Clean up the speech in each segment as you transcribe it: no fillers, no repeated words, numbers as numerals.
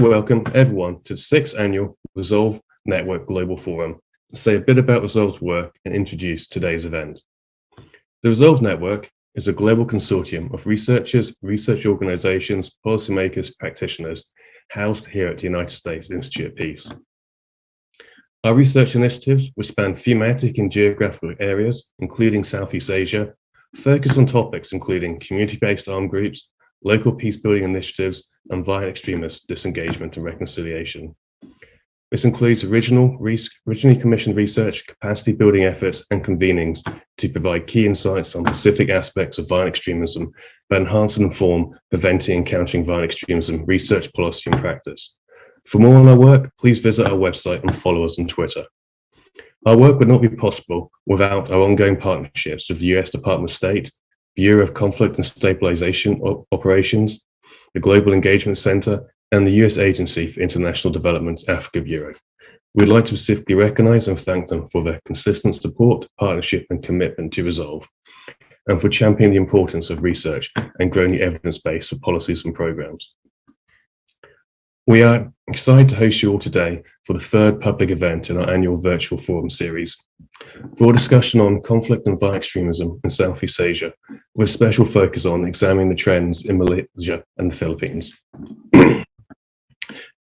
welcome everyone to the 6th Annual Resolve Network Global Forum, say a bit about Resolve's work and introduce today's event. The Resolve Network is a global consortium of researchers, research organizations, policymakers, practitioners, housed here at the United States Institute of Peace. Our research initiatives, which span thematic and geographical areas, including Southeast Asia, focus on topics including community-based armed groups, local peace-building initiatives, and violent extremist disengagement and reconciliation. This includes originally commissioned research, capacity building efforts, and convenings to provide key insights on specific aspects of violent extremism that enhance and inform preventing and countering violent extremism research, policy, and practice. For more on our work, please visit our website and follow us on Twitter. Our work would not be possible without our ongoing partnerships with the US Department of State, Bureau of Conflict and Stabilization Operations, the Global Engagement Center, and the US Agency for International Development Africa Bureau. We'd like to specifically recognize and thank them for their consistent support, partnership, and commitment to Resolve, and for championing the importance of research and growing the evidence base for policies and programs. We are excited to host you all today for the third public event in our annual virtual forum series for a discussion on conflict and violent extremism in Southeast Asia, with special focus on examining the trends in Malaysia and the Philippines.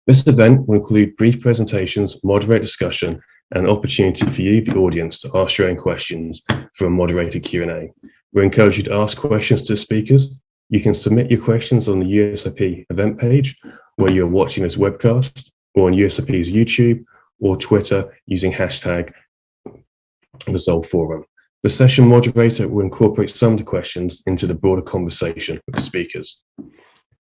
This event will include brief presentations, moderate discussion, and an opportunity for you, the audience, to ask your own questions for a moderated Q&A. We encourage you to ask questions to the speakers. You can submit your questions on the USIP event page where you're watching this webcast, or on USIP's YouTube or Twitter using hashtag Resolve Forum. The session moderator will incorporate some of the questions into the broader conversation with the speakers.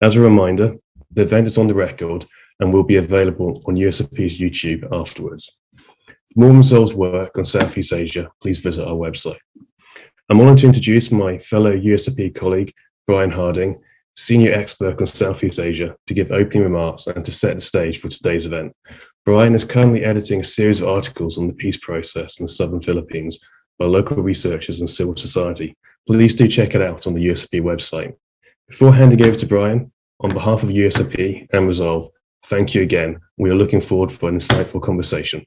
As a reminder, the event is on the record and will be available on USIP's YouTube afterwards. For more Resolve's work on Southeast Asia, please visit our website. I'm honored to introduce my fellow USIP colleague, Brian Harding, senior expert on Southeast Asia, to give opening remarks and to set the stage for today's event. Brian is currently editing a series of articles on the peace process in the southern Philippines by local researchers and civil society. Please do check it out on the USIP website. Before handing over to Brian, on behalf of USIP and Resolve, thank you again. We are looking forward for an insightful conversation.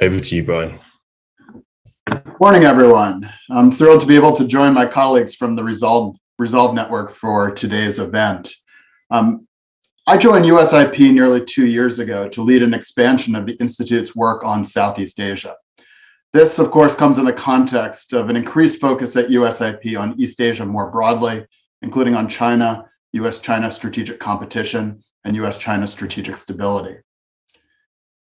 Over to you, Brian. Morning, everyone. I'm thrilled to be able to join my colleagues from the Resolve Network for today's event. I joined USIP nearly 2 years ago to lead an expansion of the Institute's work on Southeast Asia. This, of course, comes in the context of an increased focus at USIP on East Asia more broadly, including on China, US-China strategic competition, and US-China strategic stability.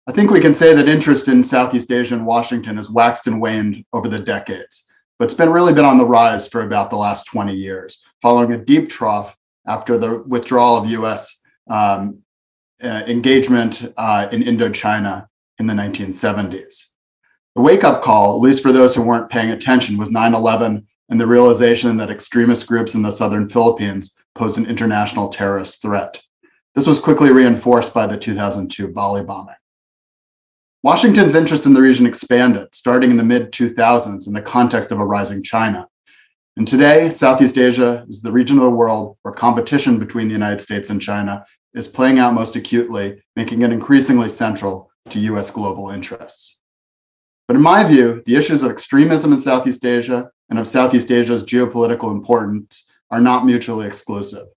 I think we can say that interest in Southeast Asia and Washington has waxed and waned over the decades, but it's really been on the rise for about the last 20 years, following a deep trough after the withdrawal of US engagement in Indochina in the 1970s. The wake-up call, at least for those who weren't paying attention, was 9/11 and the realization that extremist groups in the southern Philippines posed an international terrorist threat. This was quickly reinforced by the 2002 Bali bombing. Washington's interest in the region expanded, starting in the mid-2000s in the context of a rising China. And today, Southeast Asia is the region of the world where competition between the United States and China is playing out most acutely, making it increasingly central to US global interests. But in my view, the issues of extremism in Southeast Asia and of Southeast Asia's geopolitical importance are not mutually exclusive.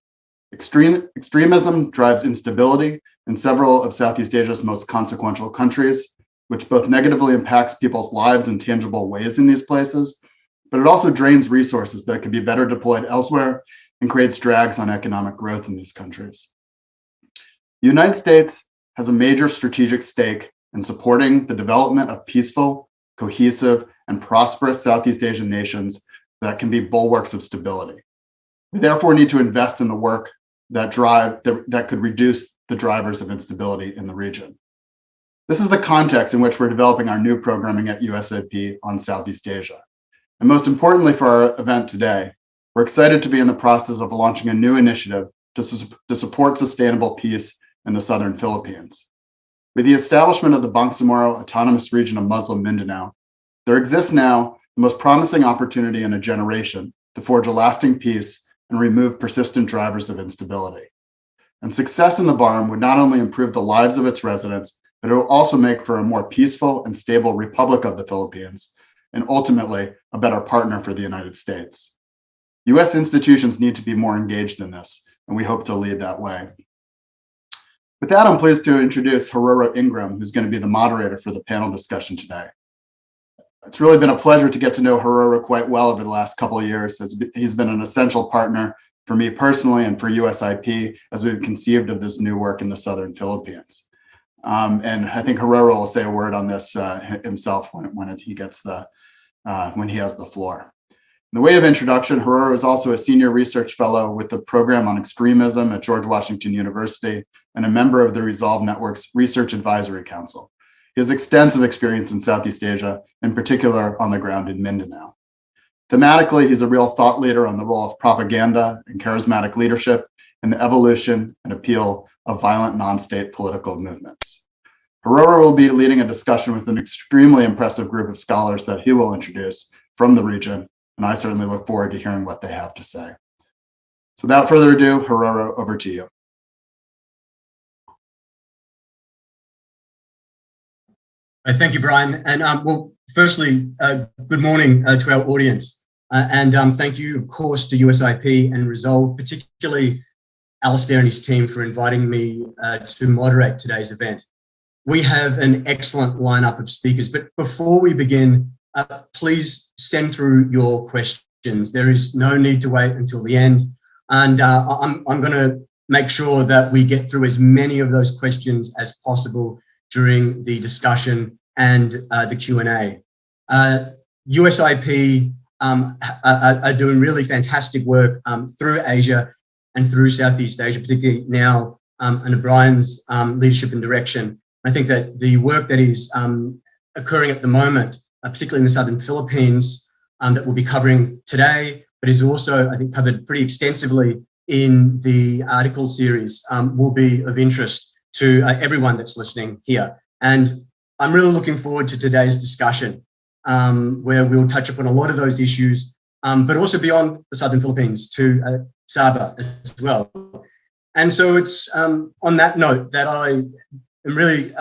Extremism drives instability in several of Southeast Asia's most consequential countries, which both negatively impacts people's lives in tangible ways in these places, but it also drains resources that could be better deployed elsewhere and creates drags on economic growth in these countries. The United States has a major strategic stake in supporting the development of peaceful, cohesive, and prosperous Southeast Asian nations that can be bulwarks of stability. We therefore need to invest in the work that could reduce the drivers of instability in the region. This is the context in which we're developing our new programming at USIP on Southeast Asia. And most importantly for our event today, we're excited to be in the process of launching a new initiative to support sustainable peace in the southern Philippines. With the establishment of the Bangsamoro Autonomous Region of Muslim Mindanao, there exists now the most promising opportunity in a generation to forge a lasting peace and remove persistent drivers of instability. And success in the BARM would not only improve the lives of its residents, but it will also make for a more peaceful and stable Republic of the Philippines, and ultimately a better partner for the United States. US institutions need to be more engaged in this, and we hope to lead that way. With that, I'm pleased to introduce Haroro Ingram, who's going to be the moderator for the panel discussion today. It's really been a pleasure to get to know Haroro quite well over the last couple of years. He's been an essential partner for me personally and for USIP as we've conceived of this new work in the Southern Philippines. And I think Haroro will say a word on this himself when he has the floor. In the way of introduction, Haroro is also a senior research fellow with the program on extremism at George Washington University and a member of the Resolve Network's Research Advisory Council. He has extensive experience in Southeast Asia, in particular on the ground in Mindanao. Thematically, he's a real thought leader on the role of propaganda and charismatic leadership in the evolution and appeal of violent non-state political movements. Haroro will be leading a discussion with an extremely impressive group of scholars that he will introduce from the region, and I certainly look forward to hearing what they have to say. So without further ado, Haroro, over to you. Thank you, Brian. And well, firstly, good morning to our audience. And thank you, of course, to USIP and Resolve, particularly Alistair and his team for inviting me to moderate today's event. We have an excellent lineup of speakers, but before we begin, please send through your questions. There is no need to wait until the end. And I'm going to make sure that we get through as many of those questions as possible during the discussion and the Q&A. USIP are doing really fantastic work through Asia and through Southeast Asia, particularly now under Brian's leadership and direction. I think that the work that is occurring at the moment, particularly in the Southern Philippines, that we'll be covering today, but is also, I think, covered pretty extensively in the article series, will be of interest to everyone that's listening here. And I'm really looking forward to today's discussion, where we'll touch upon a lot of those issues, but also beyond the Southern Philippines to Sabah as well. And so it's on that note that I am really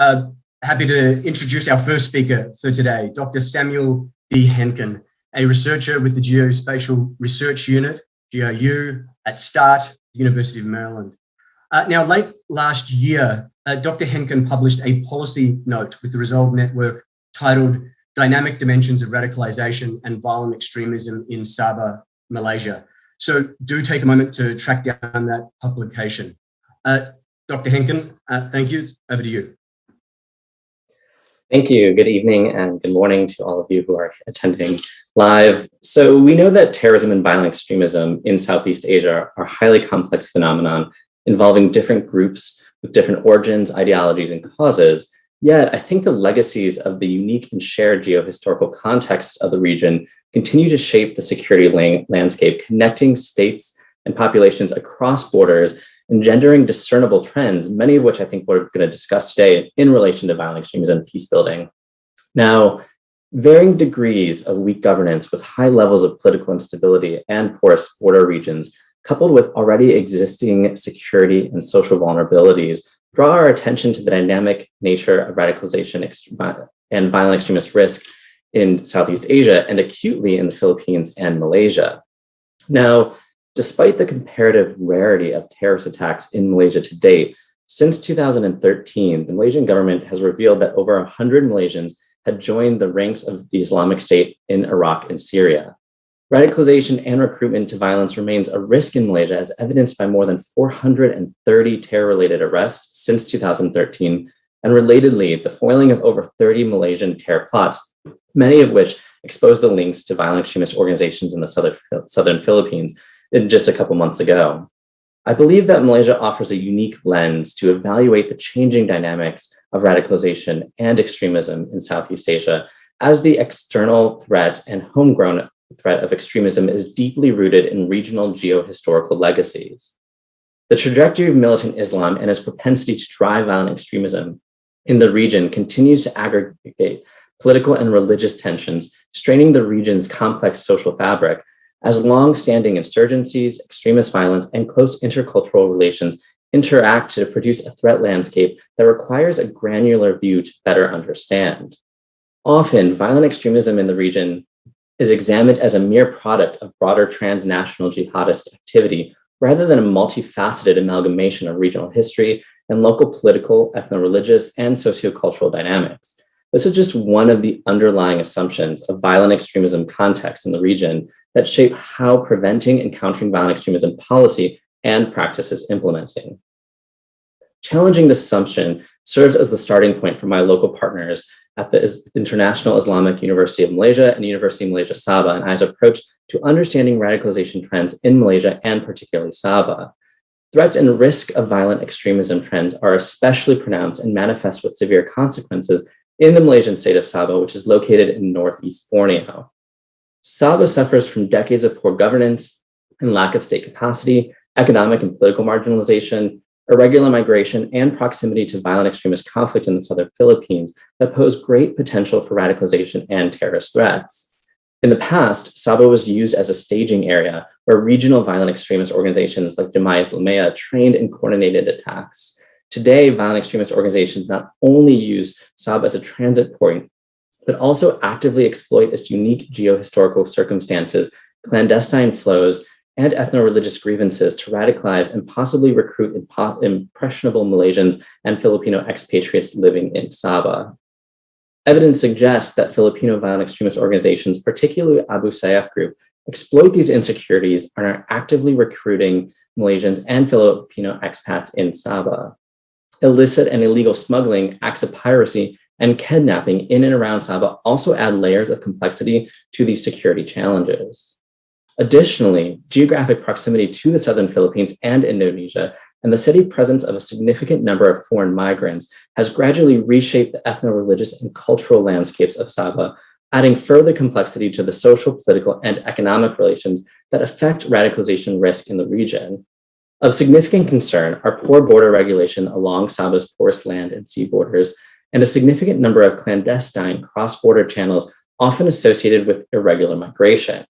happy to introduce our first speaker for today, Dr. Samuel D. Henkin, a researcher with the Geospatial Research Unit, GRU, at START, University of Maryland. Now, late last year, Dr. Henkin published a policy note with the Resolve Network titled Dynamic Dimensions of Radicalization and Violent Extremism in Sabah, Malaysia. So do take a moment to track down that publication. Dr. Henkin, thank you. Over to you. Thank you. Good evening and good morning to all of you who are attending live. So we know that terrorism and violent extremism in Southeast Asia are highly complex phenomenon involving different groups with different origins, ideologies, and causes. Yet I think the legacies of the unique and shared geohistorical contexts of the region continue to shape the security landscape, connecting states and populations across borders, engendering discernible trends, many of which I think we're going to discuss today in relation to violent extremism and peace building. Now, varying degrees of weak governance with high levels of political instability and porous border regions, coupled with already existing security and social vulnerabilities, draw our attention to the dynamic nature of radicalization and violent extremist risk in Southeast Asia and acutely in the Philippines and Malaysia. Now, despite the comparative rarity of terrorist attacks in Malaysia to date, since 2013, the Malaysian government has revealed that over 100 Malaysians had joined the ranks of the Islamic State in Iraq and Syria. Radicalization and recruitment to violence remains a risk in Malaysia, as evidenced by more than 430 terror-related arrests since 2013, and relatedly, the foiling of over 30 Malaysian terror plots, many of which expose the links to violent extremist organizations in the southern Philippines just a couple months ago. I believe that Malaysia offers a unique lens to evaluate the changing dynamics of radicalization and extremism in Southeast Asia, as the external threat and homegrown threat of extremism is deeply rooted in regional geohistorical legacies. The trajectory of militant Islam and its propensity to drive violent extremism in the region continues to aggregate political and religious tensions, straining the region's complex social fabric, as long-standing insurgencies, extremist violence, and close intercultural relations interact to produce a threat landscape that requires a granular view to better understand. Often, violent extremism in the region is examined as a mere product of broader transnational jihadist activity, rather than a multifaceted amalgamation of regional history and local political, ethno-religious, and sociocultural dynamics. This is just one of the underlying assumptions of violent extremism contexts in the region that shape how preventing and countering violent extremism policy and practice is implementing. Challenging this assumption serves as the starting point for my local partners at the International Islamic University of Malaysia and University of Malaysia Sabah and I's approach to understanding radicalization trends in Malaysia and particularly Sabah. Threats and risk of violent extremism trends are especially pronounced and manifest with severe consequences in the Malaysian state of Sabah, which is located in northeast Borneo. Sabah suffers from decades of poor governance and lack of state capacity, economic and political marginalization, irregular migration, and proximity to violent extremist conflict in the southern Philippines that pose great potential for radicalization and terrorist threats. In the past, Sabah was used as a staging area where regional violent extremist organizations like Jemaah Islamiyah trained and coordinated attacks. Today, violent extremist organizations not only use Sabah as a transit point, but also actively exploit its unique geohistorical circumstances, clandestine flows, and ethno-religious grievances to radicalize and possibly recruit impressionable Malaysians and Filipino expatriates living in Sabah. Evidence suggests that Filipino violent extremist organizations, particularly Abu Sayyaf Group, exploit these insecurities and are actively recruiting Malaysians and Filipino expats in Sabah. Illicit and illegal smuggling, acts of piracy, and kidnapping in and around Sabah also add layers of complexity to these security challenges. Additionally, geographic proximity to the southern Philippines and Indonesia and the steady presence of a significant number of foreign migrants has gradually reshaped the ethno-religious and cultural landscapes of Sabah, adding further complexity to the social, political, and economic relations that affect radicalization risk in the region. Of significant concern are poor border regulation along Sabah's porous land and sea borders, and a significant number of clandestine cross-border channels often associated with irregular migration.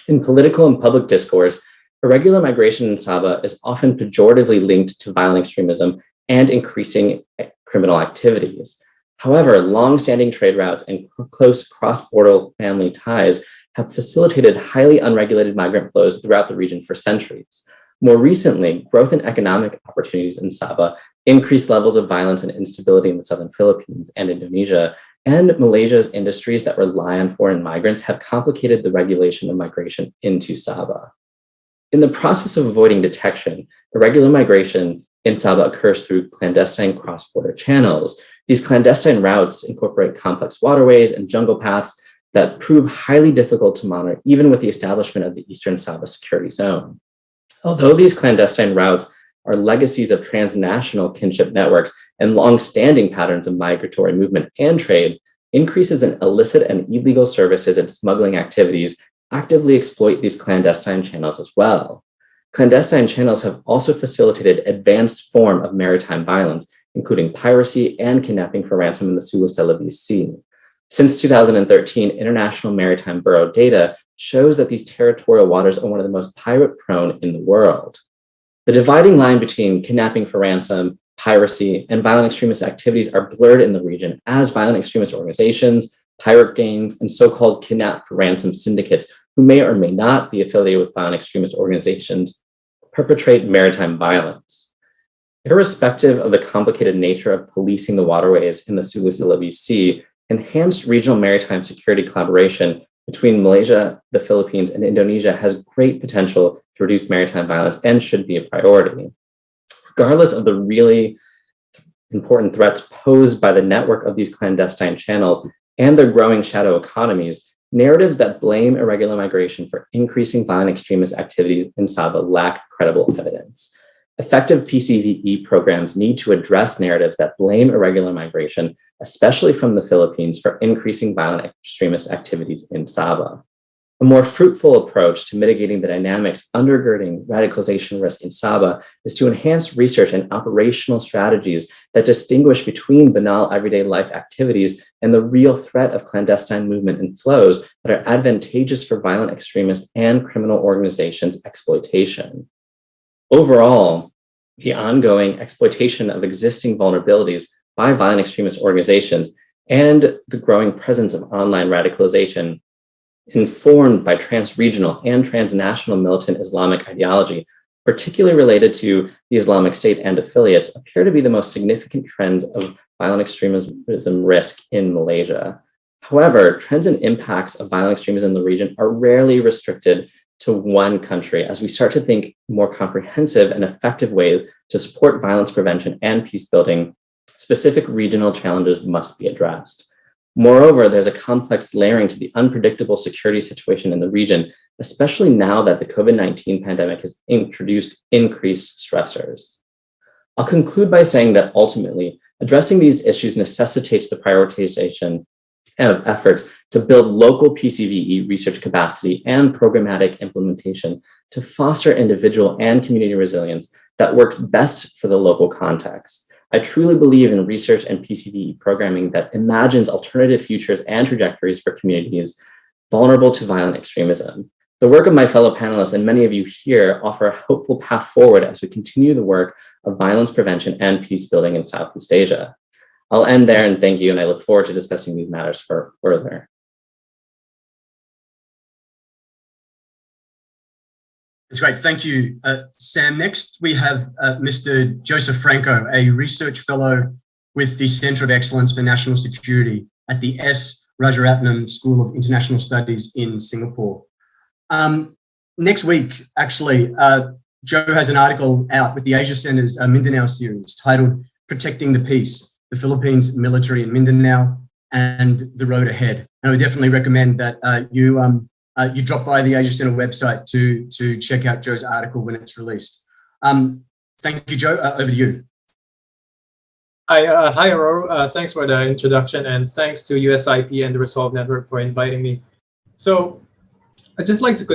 In political and public discourse, irregular migration in Sabah is often pejoratively linked to violent extremism and increasing criminal activities. However, long-standing trade routes and close cross-border family ties have facilitated highly unregulated migrant flows throughout the region for centuries. More recently, growth in economic opportunities in Sabah, increased levels of violence and instability in the southern Philippines and Indonesia, and Malaysia's industries that rely on foreign migrants have complicated the regulation of migration into Sabah. In the process of avoiding detection, irregular migration in Sabah occurs through clandestine cross-border channels. These clandestine routes incorporate complex waterways and jungle paths that prove highly difficult to monitor, even with the establishment of the Eastern Sabah Security Zone. Although these clandestine routes are legacies of transnational kinship networks and long-standing patterns of migratory movement and trade, increases in illicit and illegal services and smuggling activities actively exploit these clandestine channels as well. Clandestine channels have also facilitated advanced form of maritime violence, including piracy and kidnapping for ransom in the Sulu-Celebes Sea. Since 2013, International Maritime Bureau data shows that these territorial waters are one of the most pirate-prone in the world. The dividing line between kidnapping for ransom, piracy, and violent extremist activities are blurred in the region as violent extremist organizations, pirate gangs, and so-called kidnap for ransom syndicates, who may or may not be affiliated with violent extremist organizations, perpetrate maritime violence. Irrespective of the complicated nature of policing the waterways in the Sulu-Celebes Sea, enhanced regional maritime security collaboration between Malaysia, the Philippines, and Indonesia has great potential to reduce maritime violence and should be a priority. Regardless of the really important threats posed by the network of these clandestine channels and their growing shadow economies, narratives that blame irregular migration for increasing violent extremist activities in Sabah lack credible evidence. Effective PCVE programs need to address narratives that blame irregular migration, especially from the Philippines, for increasing violent extremist activities in Sabah. A more fruitful approach to mitigating the dynamics undergirding radicalization risk in Sabah is to enhance research and operational strategies that distinguish between banal everyday life activities and the real threat of clandestine movement and flows that are advantageous for violent extremist and criminal organizations' exploitation. Overall, the ongoing exploitation of existing vulnerabilities by violent extremist organizations, and the growing presence of online radicalization informed by trans-regional and transnational militant Islamic ideology, particularly related to the Islamic State and affiliates, appear to be the most significant trends of violent extremism risk in Malaysia. However, trends and impacts of violent extremism in the region are rarely restricted to one country, as we start to think more comprehensive and effective ways to support violence prevention and peace building. Specific regional challenges must be addressed. Moreover, there's a complex layering to the unpredictable security situation in the region, especially now that the COVID-19 pandemic has introduced increased stressors. I'll conclude by saying that ultimately, addressing these issues necessitates the prioritization of efforts to build local PCVE research capacity and programmatic implementation to foster individual and community resilience that works best for the local context. I truly believe in research and PCVE programming that imagines alternative futures and trajectories for communities vulnerable to violent extremism. The work of my fellow panelists and many of you here offer a hopeful path forward as we continue the work of violence prevention and peace building in Southeast Asia. I'll end there and thank you, and I look forward to discussing these matters further. That's great. Thank you, Sam. Next, we have Mr. Joseph Franco, a research fellow with the Center of Excellence for National Security at the S. Rajaratnam School of International Studies in Singapore. Next week, actually, Joe has an article out with the Asia Center's Mindanao series titled Protecting the Peace, the Philippines Military in Mindanao and the Road Ahead. And I would definitely recommend that you drop by the Asia Center website to check out Joe's article when it's released. Thank you, Joe. Over to you. Hi, Aurora. Thanks for the introduction, and thanks to USIP and the Resolve Network for inviting me. So I'd just like to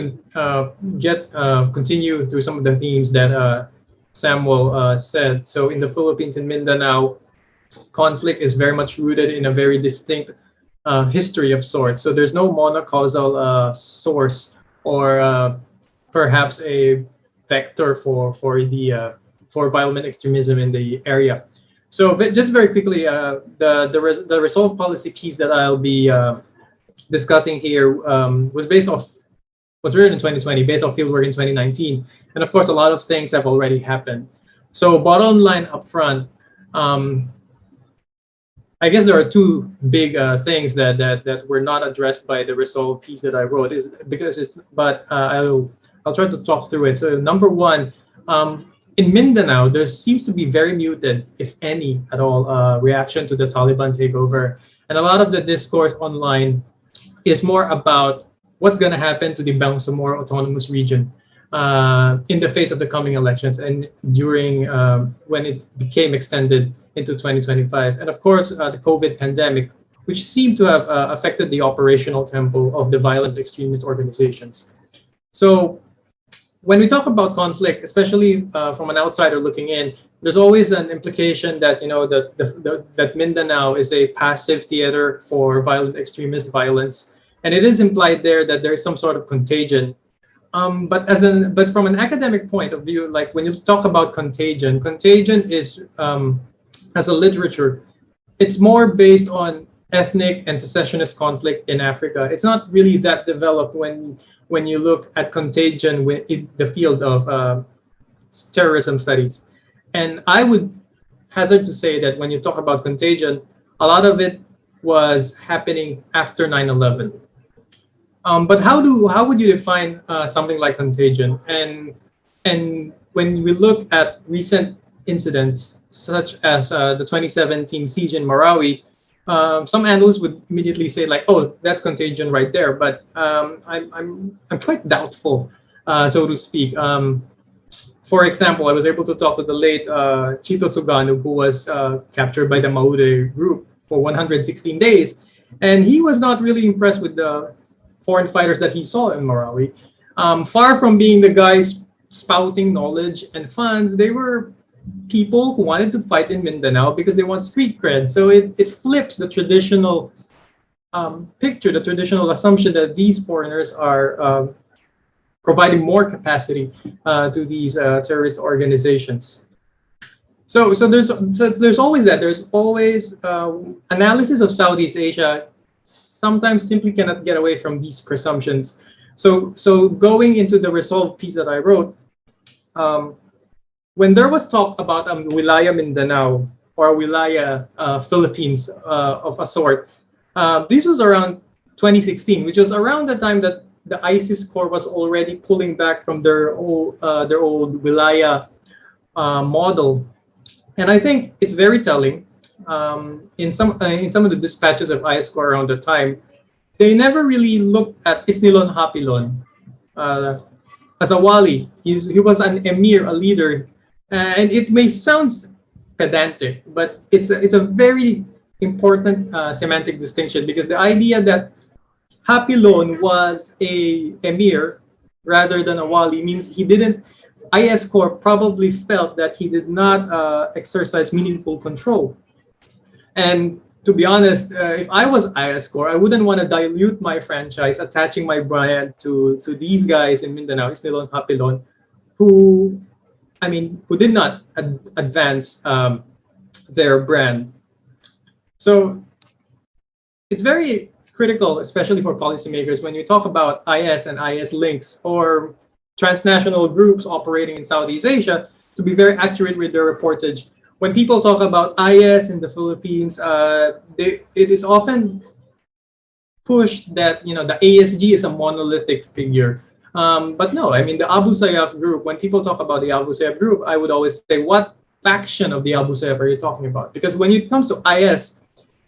continue through some of the themes that Samuel said. So in the Philippines and Mindanao, conflict is very much rooted in a very distinct history of sorts. So there's no monocausal source or perhaps a vector for violent extremism in the area. So just very quickly, the Resolve policy keys that I'll be discussing here was written in 2020, based on fieldwork in 2019, and of course a lot of things have already happened. So bottom line up front, I guess there are two big things that were not addressed by the Resolve piece that I wrote, I'll try to talk through it. So number one, in Mindanao, there seems to be very muted, if any at all, reaction to the Taliban takeover, and a lot of the discourse online is more about what's going to happen to the Bangsamoro Autonomous Region in the face of the coming elections and during when it became extended into 2025. And of course, the COVID pandemic, which seemed to have affected the operational tempo of the violent extremist organizations. So when we talk about conflict, especially from an outsider looking in, there's always an implication that that Mindanao is a passive theater for violent extremist violence. And it is implied there that there is some sort of contagion. But from an academic point of view, like when you talk about contagion is, as a literature, it's more based on ethnic and secessionist conflict in Africa. It's not really that developed when you look at contagion in the field of terrorism studies. And I would hazard to say that when you talk about contagion, a lot of it was happening after 9/11. But how would you define something like contagion? And when we look at recent incidents such as the 2017 siege in Marawi, some analysts would immediately say like, "Oh, that's contagion right there." But I'm quite doubtful, so to speak. For example, I was able to talk to the late Chito Sugano, who was captured by the Maude group for 116 days, and he was not really impressed with the foreign fighters that he saw in Marawi. Far from being the guys spouting knowledge and funds, they were people who wanted to fight in Mindanao because they want street cred. So it flips the traditional picture, the traditional assumption that these foreigners are providing more capacity to these terrorist organizations. There's always that. There's always analysis of Southeast Asia sometimes simply cannot get away from these presumptions. So going into the resolve piece that I wrote, when there was talk about Wilaya Mindanao or Wilaya Philippines of a sort, this was around 2016, which was around the time that the ISIS core was already pulling back from their old Wilaya model. And I think it's very telling. In some of the dispatches of IS core around the time, they never really looked at Isnilon Hapilon as a wali. He was an emir, a leader, and it may sound pedantic, but it's a very important semantic distinction, because the idea that Hapilon was a emir rather than a wali means he didn't. IS core probably felt that he did not exercise meaningful control. And to be honest, if I was IS core, I wouldn't want to dilute my franchise, attaching my brand to these guys in Mindanao, Isnilon Hapilon, who did not advance their brand. So it's very critical, especially for policymakers, when you talk about IS and IS links or transnational groups operating in Southeast Asia, to be very accurate with their reportage. When people talk about IS in the Philippines, it is often pushed that the ASG is a monolithic figure. But no, the Abu Sayyaf group, when people talk about the Abu Sayyaf group, I would always say, what faction of the Abu Sayyaf are you talking about? Because when it comes to IS,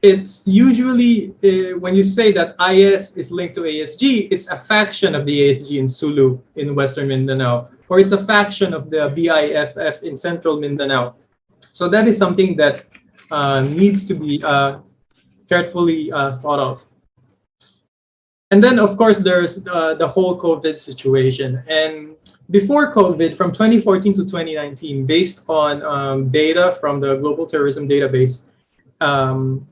it's usually, when you say that IS is linked to ASG, it's a faction of the ASG in Sulu in Western Mindanao, or it's a faction of the BIFF in Central Mindanao. So that is something that needs to be carefully thought of. And then, of course, there's the whole COVID situation. And before COVID, from 2014 to 2019, based on data from the Global Terrorism Database,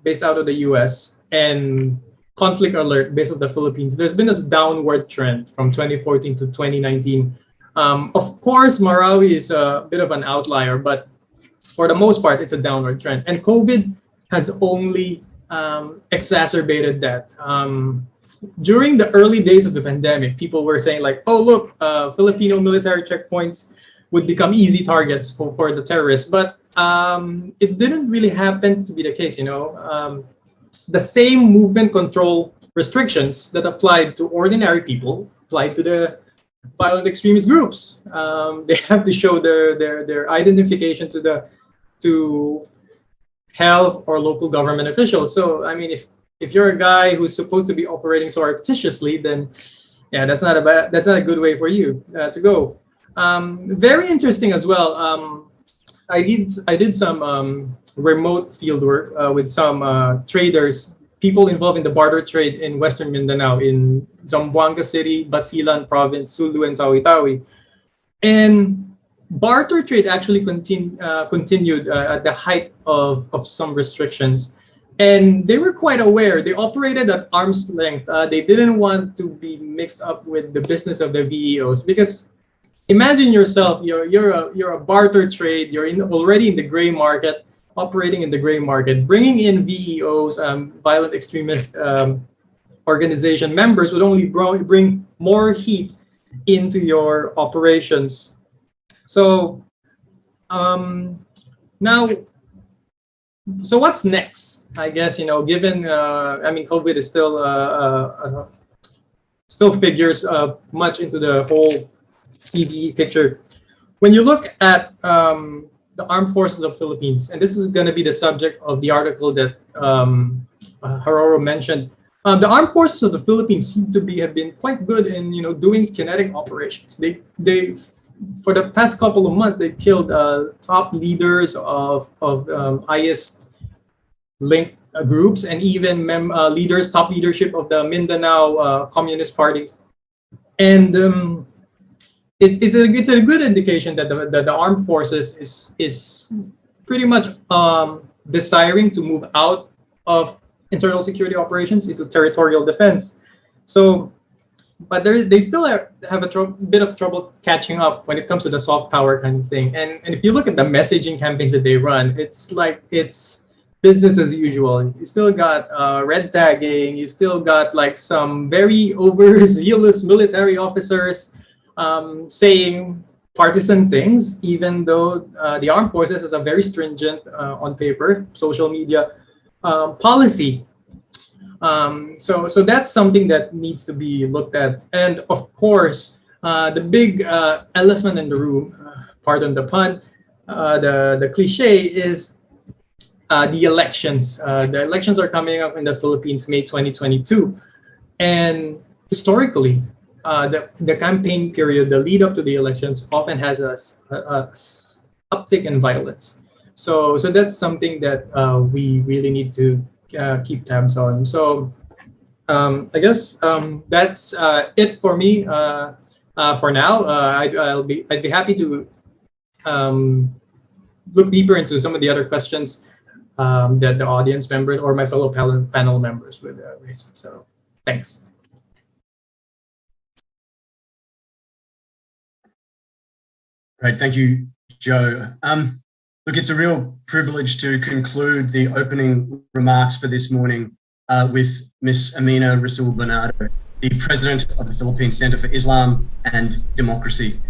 based out of the US, and Conflict Alert based on the Philippines, there's been a downward trend from 2014 to 2019. Of course, Marawi is a bit of an outlier, but for the most part, it's a downward trend. And COVID has only exacerbated that. During the early days of the pandemic, people were saying like, oh, look, Filipino military checkpoints would become easy targets for the terrorists. But it didn't really happen to be the case, The same movement control restrictions that applied to ordinary people applied to the violent extremist groups. They have to show their identification to health or local government officials. So, if you're a guy who's supposed to be operating surreptitiously, then yeah, that's not a good way for you to go. Very interesting as well. I did some remote field work with some traders, people involved in the barter trade in Western Mindanao, in Zamboanga City, Basilan Province, Sulu, and Tawi-Tawi. And barter trade actually continued at the height of some restrictions. And they were quite aware. They operated at arm's length. They didn't want to be mixed up with the business of the VEOs, because imagine yourself, you're a barter trade, you're already in the gray market, operating in the gray market, bringing in VEOs, violent extremist organization members would only bring more heat into your operations. So so what's next? I guess, given, COVID is still figures much into the whole CVE picture. When you look at the armed forces of the Philippines, and this is going to be the subject of the article that Haroro mentioned, the armed forces of the Philippines seem to have been quite good in, doing kinetic operations. They for the past couple of months, they killed top leaders of IS linked groups, and even top leadership of the Mindanao Communist Party. And it's a good indication that the armed forces is pretty much desiring to move out of internal security operations into territorial defense. So but they still have a bit of trouble catching up when it comes to the soft power kind of thing. And if you look at the messaging campaigns that they run, it's like it's business as usual. You still got red tagging. You still got like some very overzealous military officers saying partisan things, even though the armed forces has a very stringent, on paper, social media policy. So that's something that needs to be looked at. And of course, the big elephant in the room, pardon the pun, the cliche is the elections. The elections are coming up in the Philippines, May 2022. And historically, the campaign period, the lead up to the elections, often has a uptick in violence. So that's something that we really need to keep tabs on. So I guess that's it for me for now. I'd be happy to look deeper into some of the other questions that the audience members or my fellow panel members would raise. So thanks. Great, thank you, Joe. Look, it's a real privilege to conclude the opening remarks for this morning with Ms. Amina Rasul Bernardo, the President of the Philippine Center for Islam and Democracy.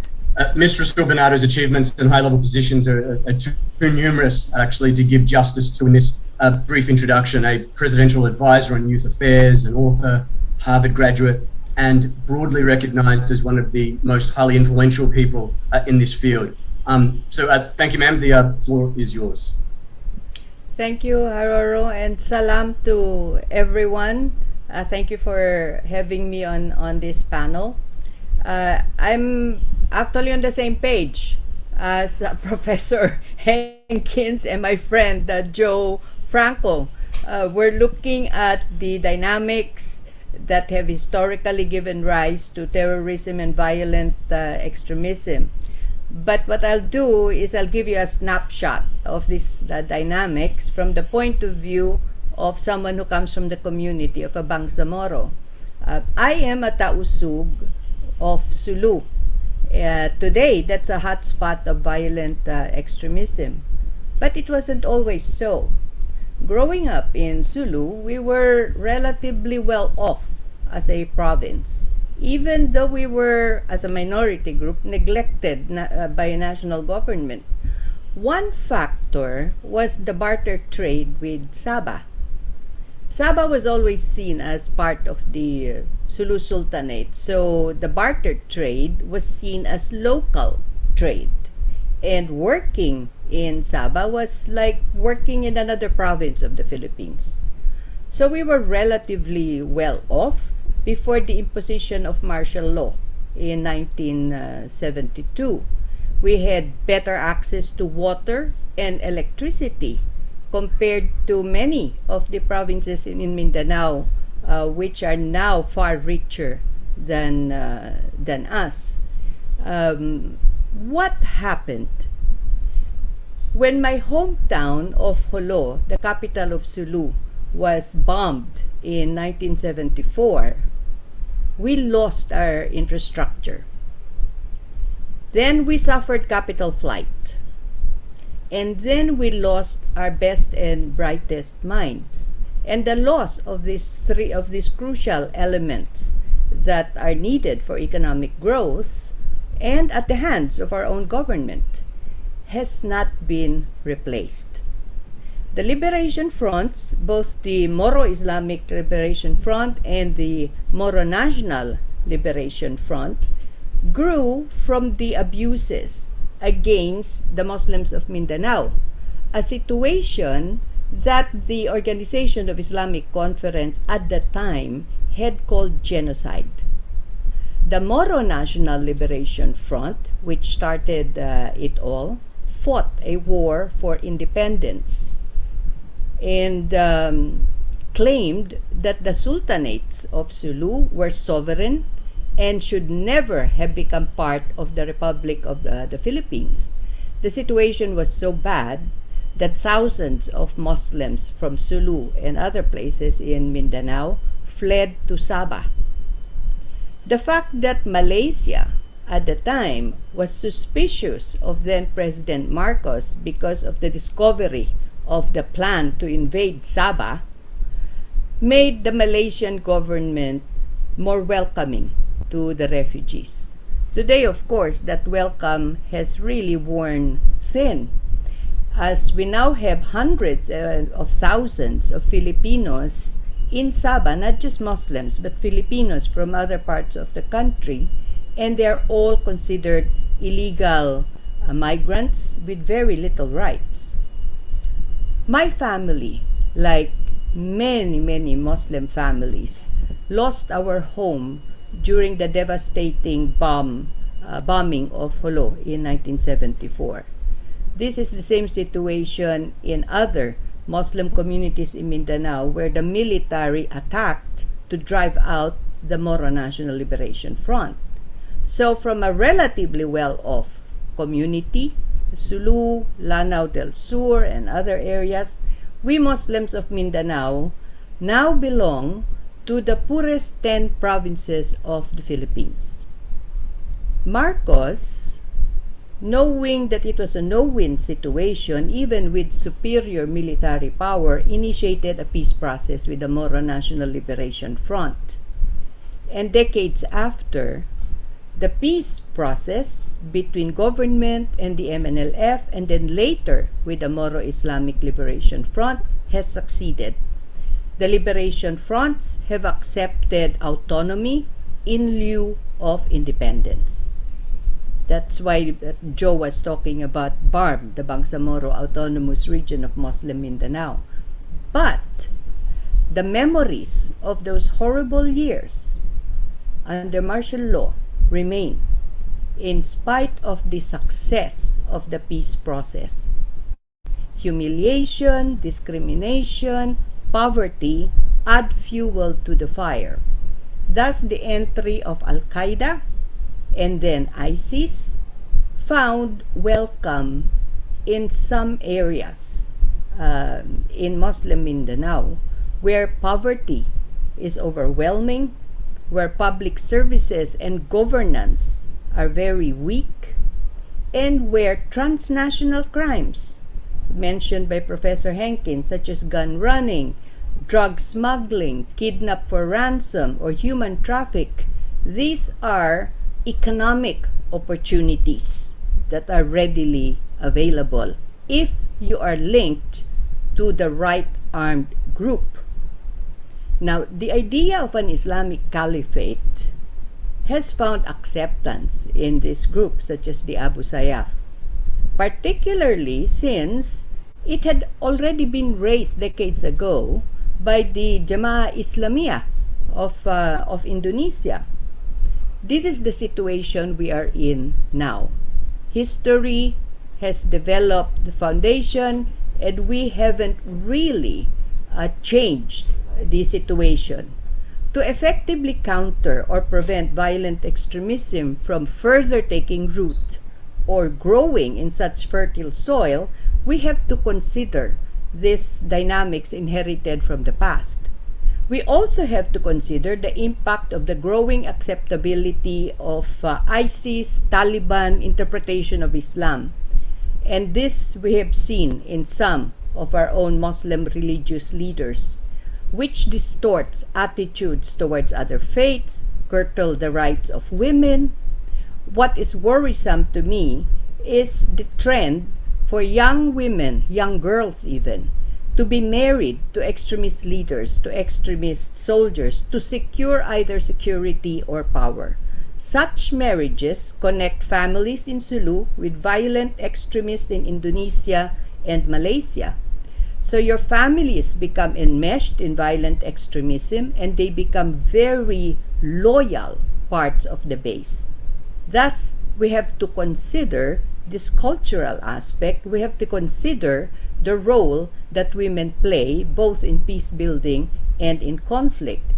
Ms. Rasul Bernardo's achievements and high-level positions are too numerous, actually, to give justice to in this brief introduction. A presidential advisor on youth affairs, an author, Harvard graduate, and broadly recognized as one of the most highly influential people in this field. So thank you, ma'am. The floor is yours. Thank you, Haroro, and salam to everyone. Thank you for having me on this panel. I'm actually on the same page as Professor Hankins and my friend Joe Franco. We're looking at the dynamics that have historically given rise to terrorism and violent extremism. But what I'll do is I'll give you a snapshot of this dynamics from the point of view of someone who comes from the community of Bangsamoro. I am a Tausug of Sulu. Today, that's a hotspot of violent extremism. But it wasn't always so. Growing up in Sulu, we were relatively well off as a province, even though we were, as a minority group, neglected by a national government. One factor was the barter trade with Sabah. Sabah was always seen as part of the Sulu Sultanate, so the barter trade was seen as local trade. And working in Sabah was like working in another province of the Philippines. So we were relatively well off before the imposition of martial law in 1972. We had better access to water and electricity compared to many of the provinces in Mindanao, which are now far richer than us. What happened? When my hometown of Jolo, the capital of Sulu, was bombed in 1974, we lost our infrastructure. Then we suffered capital flight. And then we lost our best and brightest minds. And the loss of these crucial elements that are needed for economic growth and at the hands of our own government has not been replaced. The liberation fronts, both the Moro Islamic Liberation Front and the Moro National Liberation Front, grew from the abuses against the Muslims of Mindanao, a situation that the Organization of Islamic Conference at the time had called genocide. The Moro National Liberation Front, which started it all, fought a war for independence and claimed that the sultanates of Sulu were sovereign and should never have become part of the Republic of the Philippines. The situation was so bad that thousands of Muslims from Sulu and other places in Mindanao fled to Sabah. The fact that Malaysia at the time was suspicious of then President Marcos because of the discovery of the plan to invade Sabah made the Malaysian government more welcoming to the refugees. Today, of course, that welcome has really worn thin, as we now have hundreds of thousands of Filipinos in Sabah, not just Muslims, but Filipinos from other parts of the country, and they're all considered illegal migrants with very little rights. My family, like many Muslim families, lost our home during the devastating bombing of Jolo in 1974. This is the same situation in other Muslim communities in Mindanao, where the military attacked to drive out the Moro National Liberation Front. So from a relatively well-off community, Sulu, Lanao del Sur, and other areas, we Muslims of Mindanao now belong to the poorest 10 provinces of the Philippines. Marcos, knowing that it was a no-win situation, even with superior military power, initiated a peace process with the Moro National Liberation Front. And decades after, the peace process between government and the MNLF, and then later with the Moro Islamic Liberation Front, has succeeded. The liberation fronts have accepted autonomy in lieu of independence. That's why Joe was talking about BARM, the Bangsamoro Autonomous Region of Muslim Mindanao. But the memories of those horrible years under martial law remain, in spite of the success of the peace process. Humiliation, discrimination, poverty add fuel to the fire. Thus, the entry of Al-Qaeda and then ISIS found welcome in some areas in Muslim Mindanao, where poverty is overwhelming, where public services and governance are very weak, and where transnational crimes mentioned by Professor Henkin, such as gun running, drug smuggling, kidnap for ransom, or human traffic, these are economic opportunities that are readily available if you are linked to the right armed group. Now, the idea of an Islamic caliphate has found acceptance in this group, such as the Abu Sayyaf, particularly since it had already been raised decades ago by the Jamaah Islamiyah of Indonesia. This is the situation we are in now. History has developed the foundation, and we haven't really changed the situation. To effectively counter or prevent violent extremism from further taking root or growing in such fertile soil, we have to consider these dynamics inherited from the past. We also have to consider the impact of the growing acceptability of ISIS, Taliban interpretation of Islam. And this we have seen in some of our own Muslim religious leaders, which distorts attitudes towards other faiths, curtail the rights of women. What is worrisome to me is the trend for young women, young girls even, to be married to extremist leaders, to extremist soldiers, to secure either security or power. Such marriages connect families in Sulu with violent extremists in Indonesia and Malaysia. So your families become enmeshed in violent extremism, and they become very loyal parts of the base. Thus, we have to consider this cultural aspect. We have to consider the role that women play both in peace building and in conflict.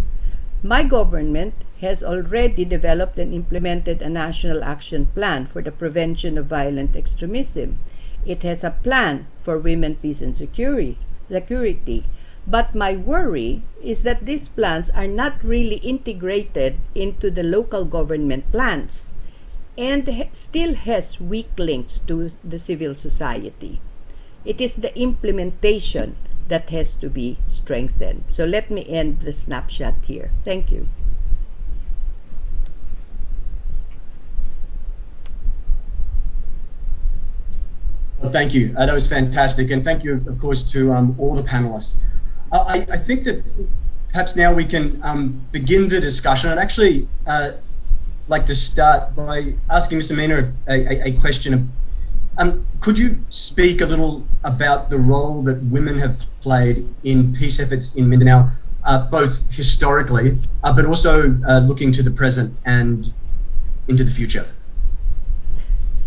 My government has already developed and implemented a national action plan for the prevention of violent extremism. It has a plan for women, peace, and security. But my worry is that these plans are not really integrated into the local government plans and still has weak links to the civil society. It is the implementation that has to be strengthened. So let me end the snapshot here. Thank you. Well, thank you. That was fantastic. And thank you, of course, to all the panelists. I think that perhaps now we can begin the discussion. I'd actually like to start by asking Ms. Amina a question. Could you speak a little about the role that women have played in peace efforts in Mindanao, both historically, but also looking to the present and into the future?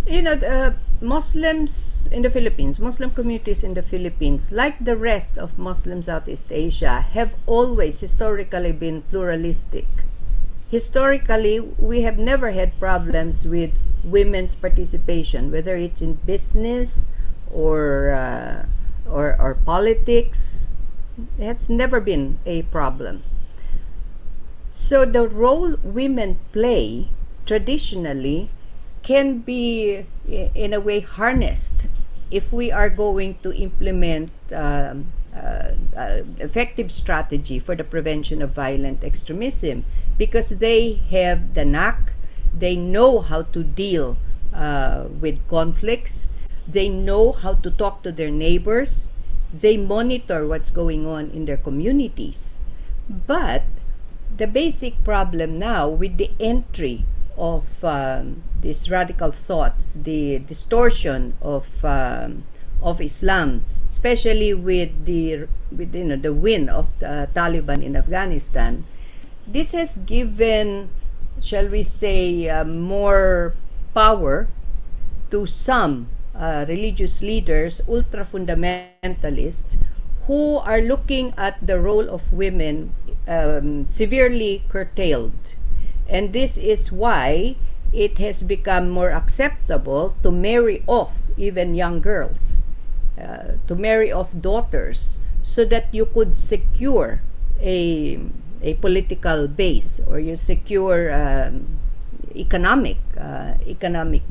You know, Muslims in the Philippines, Muslim communities in the Philippines, like the rest of Muslim Southeast Asia, have always historically been pluralistic. Historically, we have never had problems with women's participation, whether it's in business or politics. That's never been a problem. So the role women play traditionally can be in a way harnessed if we are going to implement effective strategy for the prevention of violent extremism, because they have the knack, they know how to deal with conflicts, they know how to talk to their neighbors, they monitor what's going on in their communities. But the basic problem now with the entry of these radical thoughts, the distortion of Islam, especially with the win of the Taliban in Afghanistan, this has given, shall we say, more power to some religious leaders, ultra-fundamentalists, who are looking at the role of women severely curtailed. And this is why it has become more acceptable to marry off even young girls, to marry off daughters, so that you could secure a political base, or you secure economic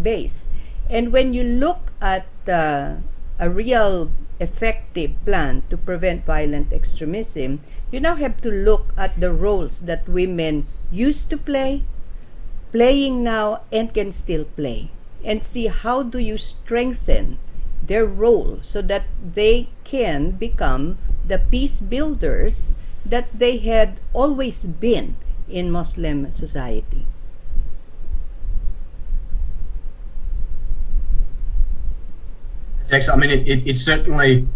base. And when you look at a real effective plan to prevent violent extremism, you now have to look at the roles that women used to play, playing now, and can still play, and see how do you strengthen their role so that they can become the peace builders that they had always been in Muslim society. Excellent. I mean, it's certainly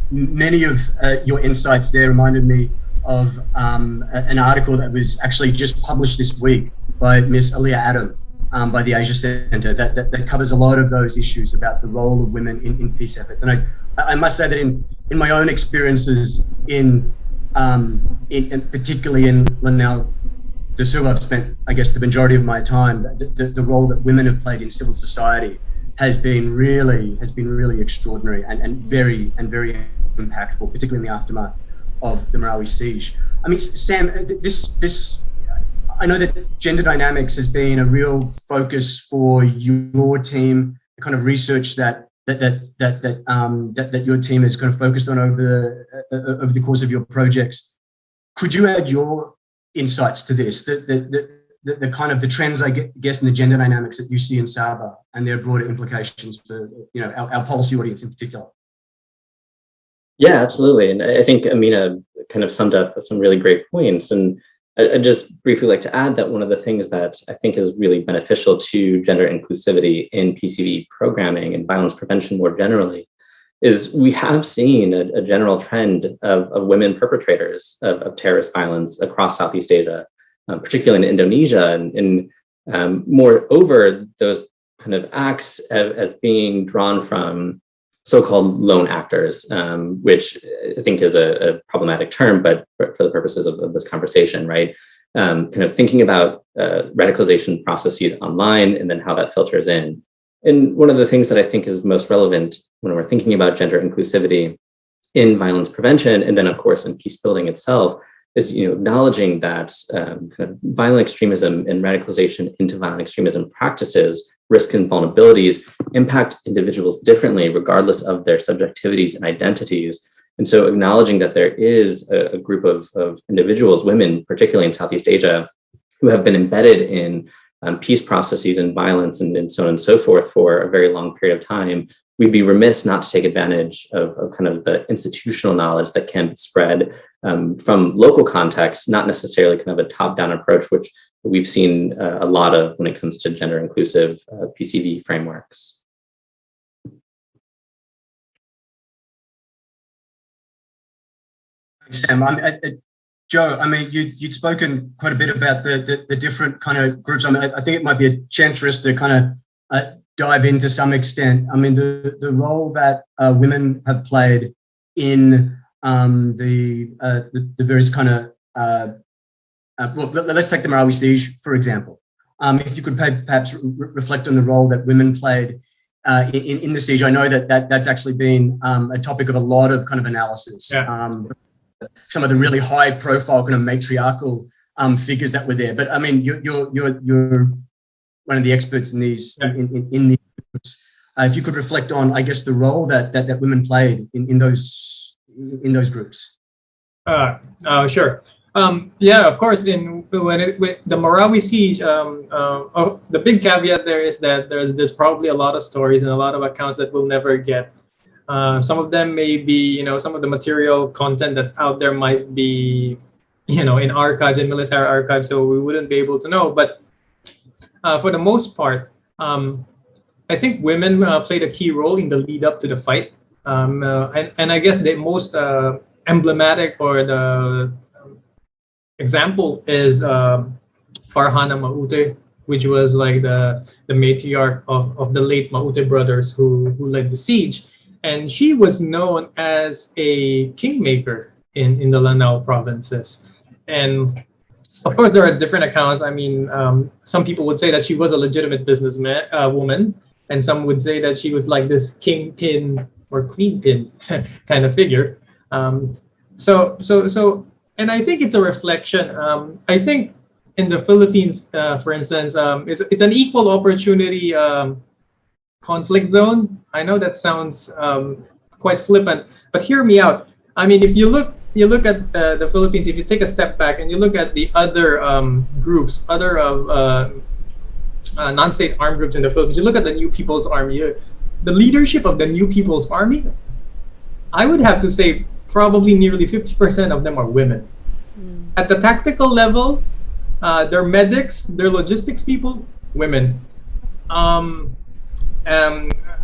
many of your insights there reminded me of an article that was actually just published this week by Ms. Aliyah Adam by the Asia Center that covers a lot of those issues about the role of women in peace efforts. And I must say that in my own experiences in particularly in Mindanao, I've spent, I guess, the majority of my time, the role that women have played in civil society has been really extraordinary and very impactful, particularly in the aftermath of the Marawi siege. I mean, Sam, this I know that gender dynamics has been a real focus for your team, the kind of research that your team has kind of focused on over the course of your projects. Could you add your insights to this? The kind of the trends, I guess, in the gender dynamics that you see in Sabah and their broader implications for our policy audience in particular. Yeah, absolutely. And I think Amina kind of summed up some really great points. And I'd just briefly like to add that one of the things that I think is really beneficial to gender inclusivity in PCV programming and violence prevention more generally is we have seen a general trend of women perpetrators of terrorist violence across Southeast Asia, particularly in Indonesia, and moreover, those kind of acts as being drawn from so-called lone actors, which I think is a problematic term, but for the purposes of this conversation, right? Kind of thinking about radicalization processes online and then how that filters in. And one of the things that I think is most relevant when we're thinking about gender inclusivity in violence prevention, and then of course in peace building itself, is acknowledging that kind of violent extremism and radicalization into violent extremism practices, risks and vulnerabilities impact individuals differently regardless of their subjectivities and identities. And so acknowledging that there is a group of individuals, women, particularly in Southeast Asia, who have been embedded in peace processes and violence and so on and so forth for a very long period of time, we'd be remiss not to take advantage of kind of the institutional knowledge that can be spread from local contexts, not necessarily kind of a top-down approach, which we've seen a lot of when it comes to gender-inclusive PCV frameworks. Sam, Joe, I mean, you'd spoken quite a bit about the different kind of groups. I mean, I think it might be a chance for us to kind of dive in to some extent. I mean, the role that women have played in the various kind of, well, let's take the Marawi siege, for example. If you could perhaps reflect on the role that women played in the siege. I know that's actually been a topic of a lot of kind of analysis. Yeah. Some of the really high profile kind of matriarchal figures that were there. But I mean, you're one of the experts in these, in these groups. If you could reflect on, I guess, the role that women played in those groups. Sure. Yeah, of course. With the Marawi siege, the big caveat there is that there's probably a lot of stories and a lot of accounts that we'll never get. Some of them may be, some of the material content that's out there might be, in archives and military archives, so we wouldn't be able to know. But for the most part, I think women played a key role in the lead up to the fight. And I guess the most emblematic or the example is Farhana Maute, which was like the matriarch of the late Maute brothers who led the siege. And she was known as a kingmaker in the Lanao provinces. And of course, there are different accounts. I mean, some people would say that she was a legitimate businessman, woman, and some would say that she was like this kingpin or queenpin kind of figure. So, and I think it's a reflection. I think in the Philippines, for instance, it's an equal opportunity conflict zone. I know that sounds quite flippant, but hear me out. I mean, if you look at the Philippines, if you take a step back and you look at the other groups, other non-state armed groups in the Philippines, you look at the New People's Army, the leadership of the New People's Army, I would have to say probably nearly 50% of them are women. At the tactical level, they're medics, they're logistics people, women.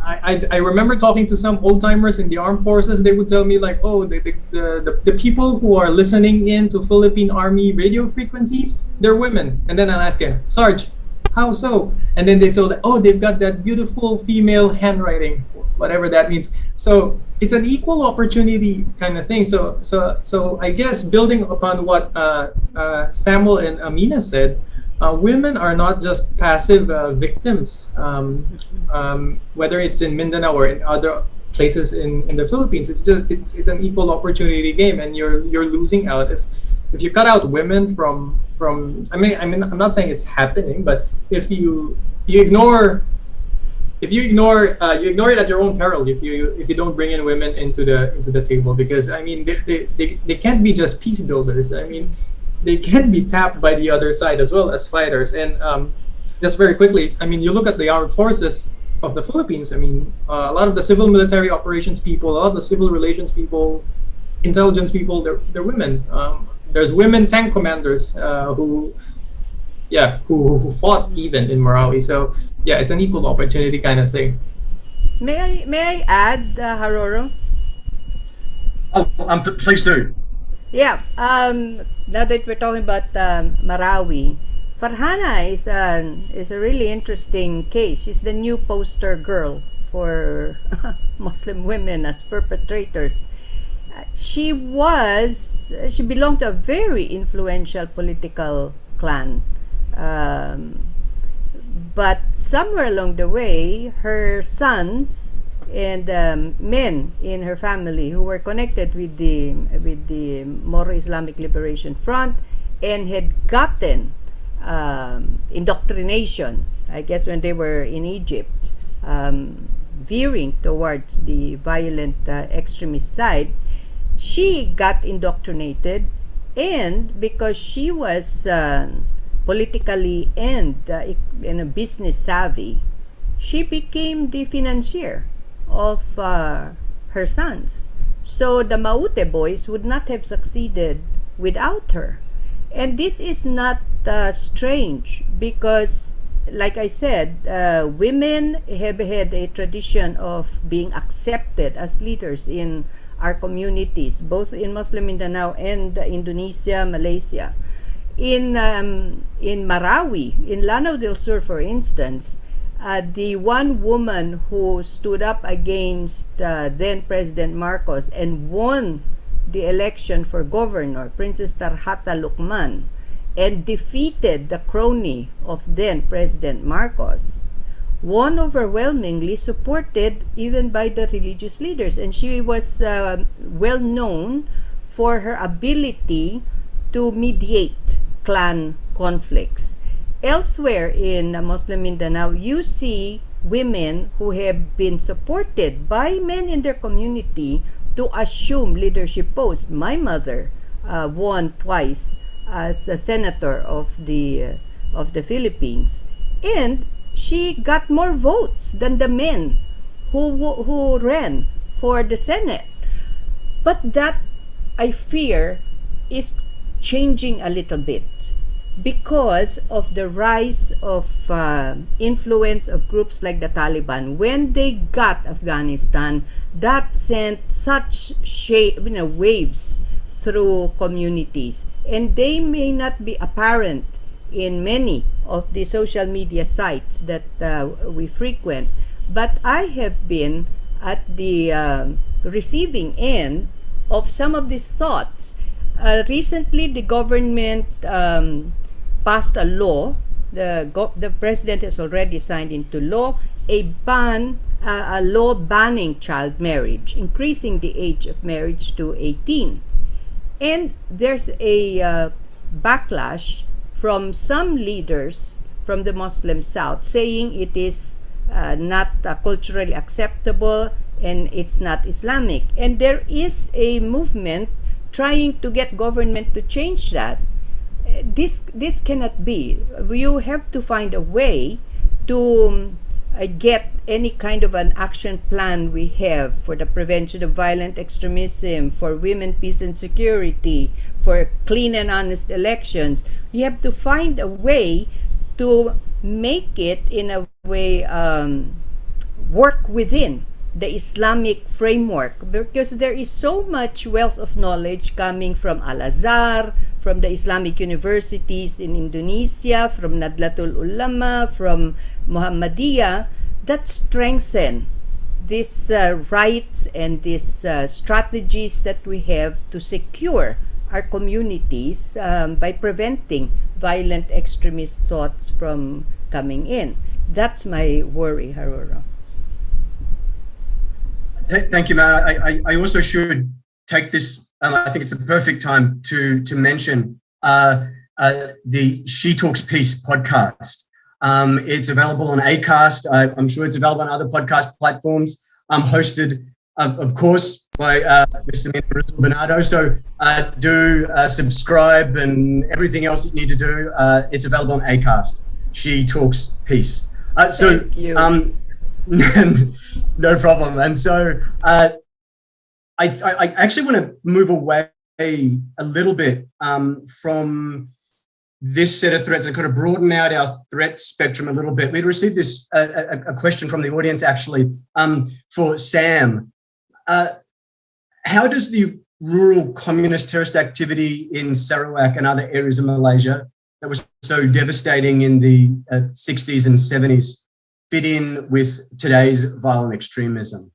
I remember talking to some old timers in the armed forces. They would tell me like, oh, the people who are listening in to Philippine Army radio frequencies, they're women. And then I'll ask them, Sarge, how so? And then they say, like, oh, they've got that beautiful female handwriting, whatever that means. So it's an equal opportunity kind of thing. So I guess building upon what Samuel and Amina said, women are not just passive victims, whether it's in Mindanao or in other places in the Philippines. It's an equal opportunity game, and you're losing out if you cut out women from. I mean, I'm not saying it's happening, but if you ignore it at your own peril. If you don't bring in women into the table, because I mean they can't be just peace builders. I mean, they can be tapped by the other side as well as fighters. And just very quickly, I mean, you look at the armed forces of the Philippines. I mean, a lot of the civil military operations people, a lot of the civil relations people, intelligence people, they're women. There's women tank commanders who fought even in Marawi. So yeah, it's an equal opportunity kind of thing. May I add, Haroro? Oh, please do. Yeah. Now that we're talking about Marawi, Farhana is a really interesting case. She's the new poster girl for Muslim women as perpetrators. She belonged to a very influential political clan. But somewhere along the way, her sons and men in her family who were connected with the Moro Islamic Liberation Front and had gotten indoctrination, I guess, when they were in Egypt, veering towards the violent extremist side. She got indoctrinated, and because she was politically and business savvy, she became the financier of her sons. So the Maute boys would not have succeeded without her. And this is not strange because, like I said, women have had a tradition of being accepted as leaders in our communities, both in Muslim Mindanao and Indonesia, Malaysia. In Marawi, in Lanao del Sur, for instance, the one woman who stood up against then President Marcos and won the election for governor, Princess Tarhata Lukman, and defeated the crony of then President Marcos, won overwhelmingly, supported even by the religious leaders. And she was well known for her ability to mediate clan conflicts. Elsewhere in Muslim Mindanao, you see women who have been supported by men in their community to assume leadership posts. My mother won twice as a senator of the Philippines, and she got more votes than the men who ran for the Senate. But that, I fear, is changing a little bit because of the rise of influence of groups like the Taliban. When they got Afghanistan, that sent such waves through communities, and they may not be apparent in many of the social media sites that we frequent, but I have been at the receiving end of some of these thoughts. Recently, the government passed a law. The president has already signed into law a law banning child marriage, increasing the age of marriage to 18. And there's a backlash from some leaders from the Muslim South saying it is not culturally acceptable and it's not Islamic. And there is a movement trying to get government to change that. This cannot be. You have to find a way to get any kind of an action plan we have for the prevention of violent extremism, for women, peace and security, for clean and honest elections. You have to find a way to make it in a way work within the Islamic framework, because there is so much wealth of knowledge coming from Al-Azhar, from the Islamic universities in Indonesia, from Nadlatul Ulama, from Muhammadiyah, that strengthen these rights and these strategies that we have to secure our communities by preventing violent extremist thoughts from coming in. That's my worry, Haroro. Thank you, Matt. I also should take this, I think it's a perfect time to mention the She Talks Peace podcast. It's available on Acast. I'm sure it's available on other podcast platforms. Hosted, of course, by Mr. Bernardo. So do subscribe and everything else you need to do. It's available on Acast. She Talks Peace. Thank you. No problem. And so I actually want to move away a little bit from this set of threats and kind of broaden out our threat spectrum a little bit. We'd received this a question from the audience actually for Sam. How does the rural communist terrorist activity in Sarawak and other areas of Malaysia that was so devastating in the 60s and 70s fit in with today's violent extremism?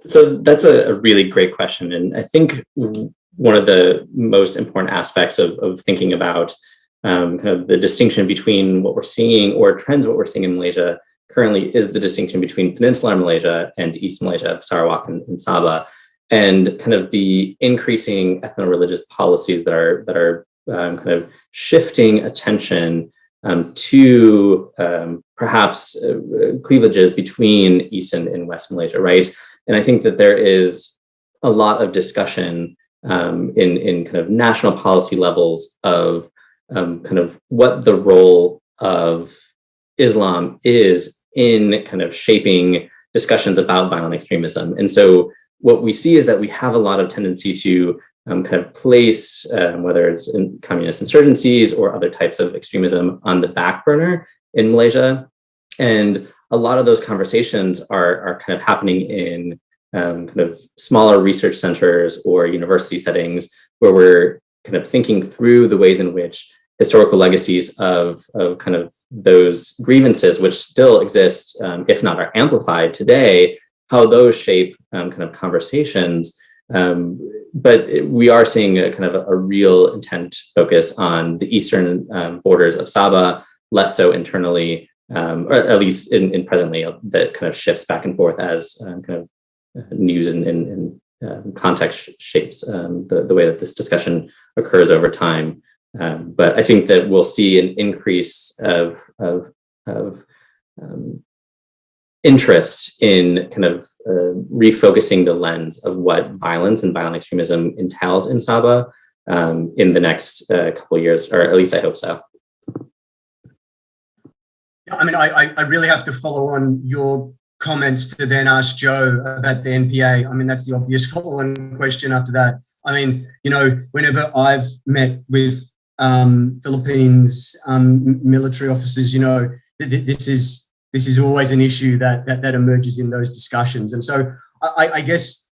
So that's a really great question. And I think one of the most important aspects of thinking about kind of the distinction between what we're seeing or trends, what we're seeing in Malaysia currently is the distinction between peninsular Malaysia and East Malaysia, Sarawak and Sabah, and kind of the increasing ethno-religious policies that are kind of shifting attention to perhaps cleavages between East and West Malaysia, right? And I think that there is a lot of discussion in kind of national policy levels of kind of what the role of Islam is in kind of shaping discussions about violent extremism. And so what we see is that we have a lot of tendency to kind of place, whether it's in communist insurgencies or other types of extremism, on the back burner in Malaysia. And a lot of those conversations are kind of happening in kind of smaller research centers or university settings, where we're kind of thinking through the ways in which historical legacies of kind of those grievances, which still exist, if not are amplified today, how those shape kind of conversations. But we are seeing a kind of a real intent focus on the eastern borders of Sabah, less so internally, or at least in presently, that kind of shifts back and forth as kind of news and context shapes the way that this discussion occurs over time. But I think that we'll see an increase of interest in kind of refocusing the lens of what violence and violent extremism entails in Sabah in the next couple of years, or at least I hope so. Yeah, I mean, I really have to follow on your comments to then ask Joe about the NPA. I mean, that's the obvious follow-on question after that. I mean, you know, whenever I've met with Philippines military officers, you know, this is always an issue that emerges in those discussions. And so I guess,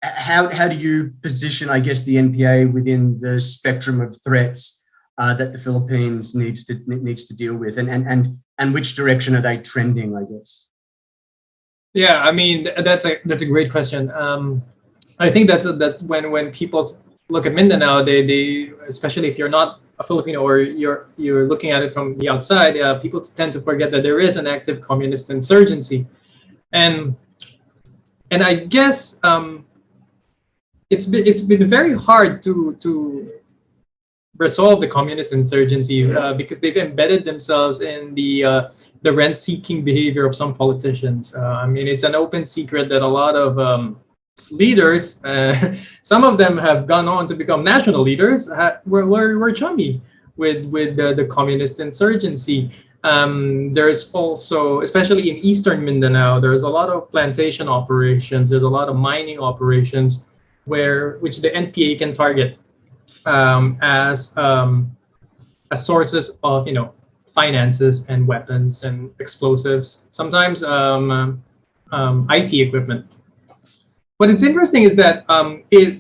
how do you position, I guess, the NPA within the spectrum of threats that the Philippines needs to deal with, and which direction are they trending, I guess? Yeah, I mean, that's a great question. I think that when people look at Mindanao, they especially if you're not a Filipino or you're looking at it from the outside, people tend to forget that there is an active communist insurgency, and I guess it's been very hard to resolve the communist insurgency because they've embedded themselves in the rent-seeking behavior of some politicians. I mean, it's an open secret that a lot of leaders, some of them have gone on to become national leaders, were chummy with the communist insurgency. There's also, especially in eastern Mindanao, there's a lot of plantation operations, there's a lot of mining operations which the NPA can target as sources of, you know, finances and weapons and explosives, sometimes IT equipment. What is interesting is that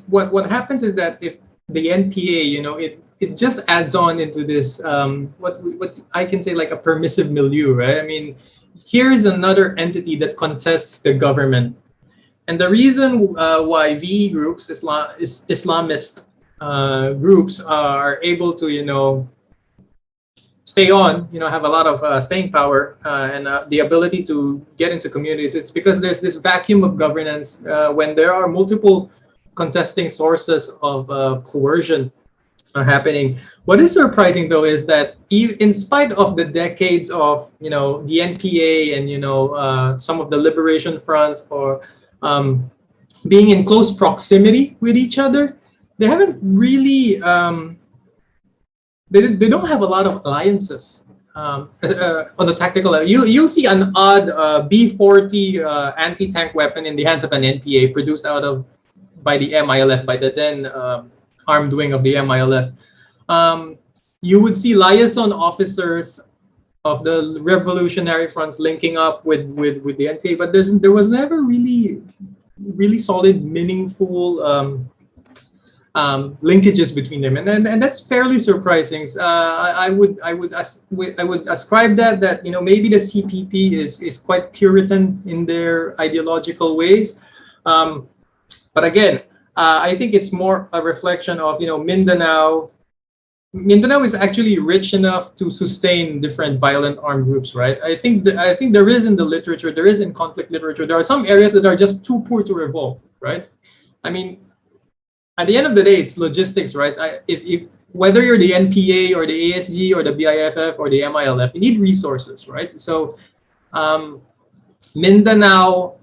what happens is that if the NPA, you know, it just adds on into this what I can say like a permissive milieu, right? I mean, here is another entity that contests the government, and the reason why VE groups, Islamist groups, are able to, you know, stay on, you know, have a lot of staying power and the ability to get into communities, it's because there's this vacuum of governance when there are multiple contesting sources of coercion happening. What is surprising, though, is that in spite of the decades of, you know, the NPA and, you know, some of the liberation fronts or being in close proximity with each other, they haven't really they don't have a lot of alliances on the tactical level. You'll see an odd B-40 anti-tank weapon in the hands of an NPA produced by the MILF, by the then armed wing of the MILF. You would see liaison officers of the revolutionary fronts linking up with the NPA, but there was never really solid, meaningful linkages between them, and that's fairly surprising. I would ascribe that, you know, maybe the CPP is quite Puritan in their ideological ways, but again, I think it's more a reflection of, you know, Mindanao Mindanao is actually rich enough to sustain different violent armed groups, right? I think there is in the literature, there is in conflict literature, there are some areas that are just too poor to revolt, right? I mean, at the end of the day, it's logistics, right? If whether you're the NPA or the ASG or the BIFF or the MILF, you need resources, right? So Mindanao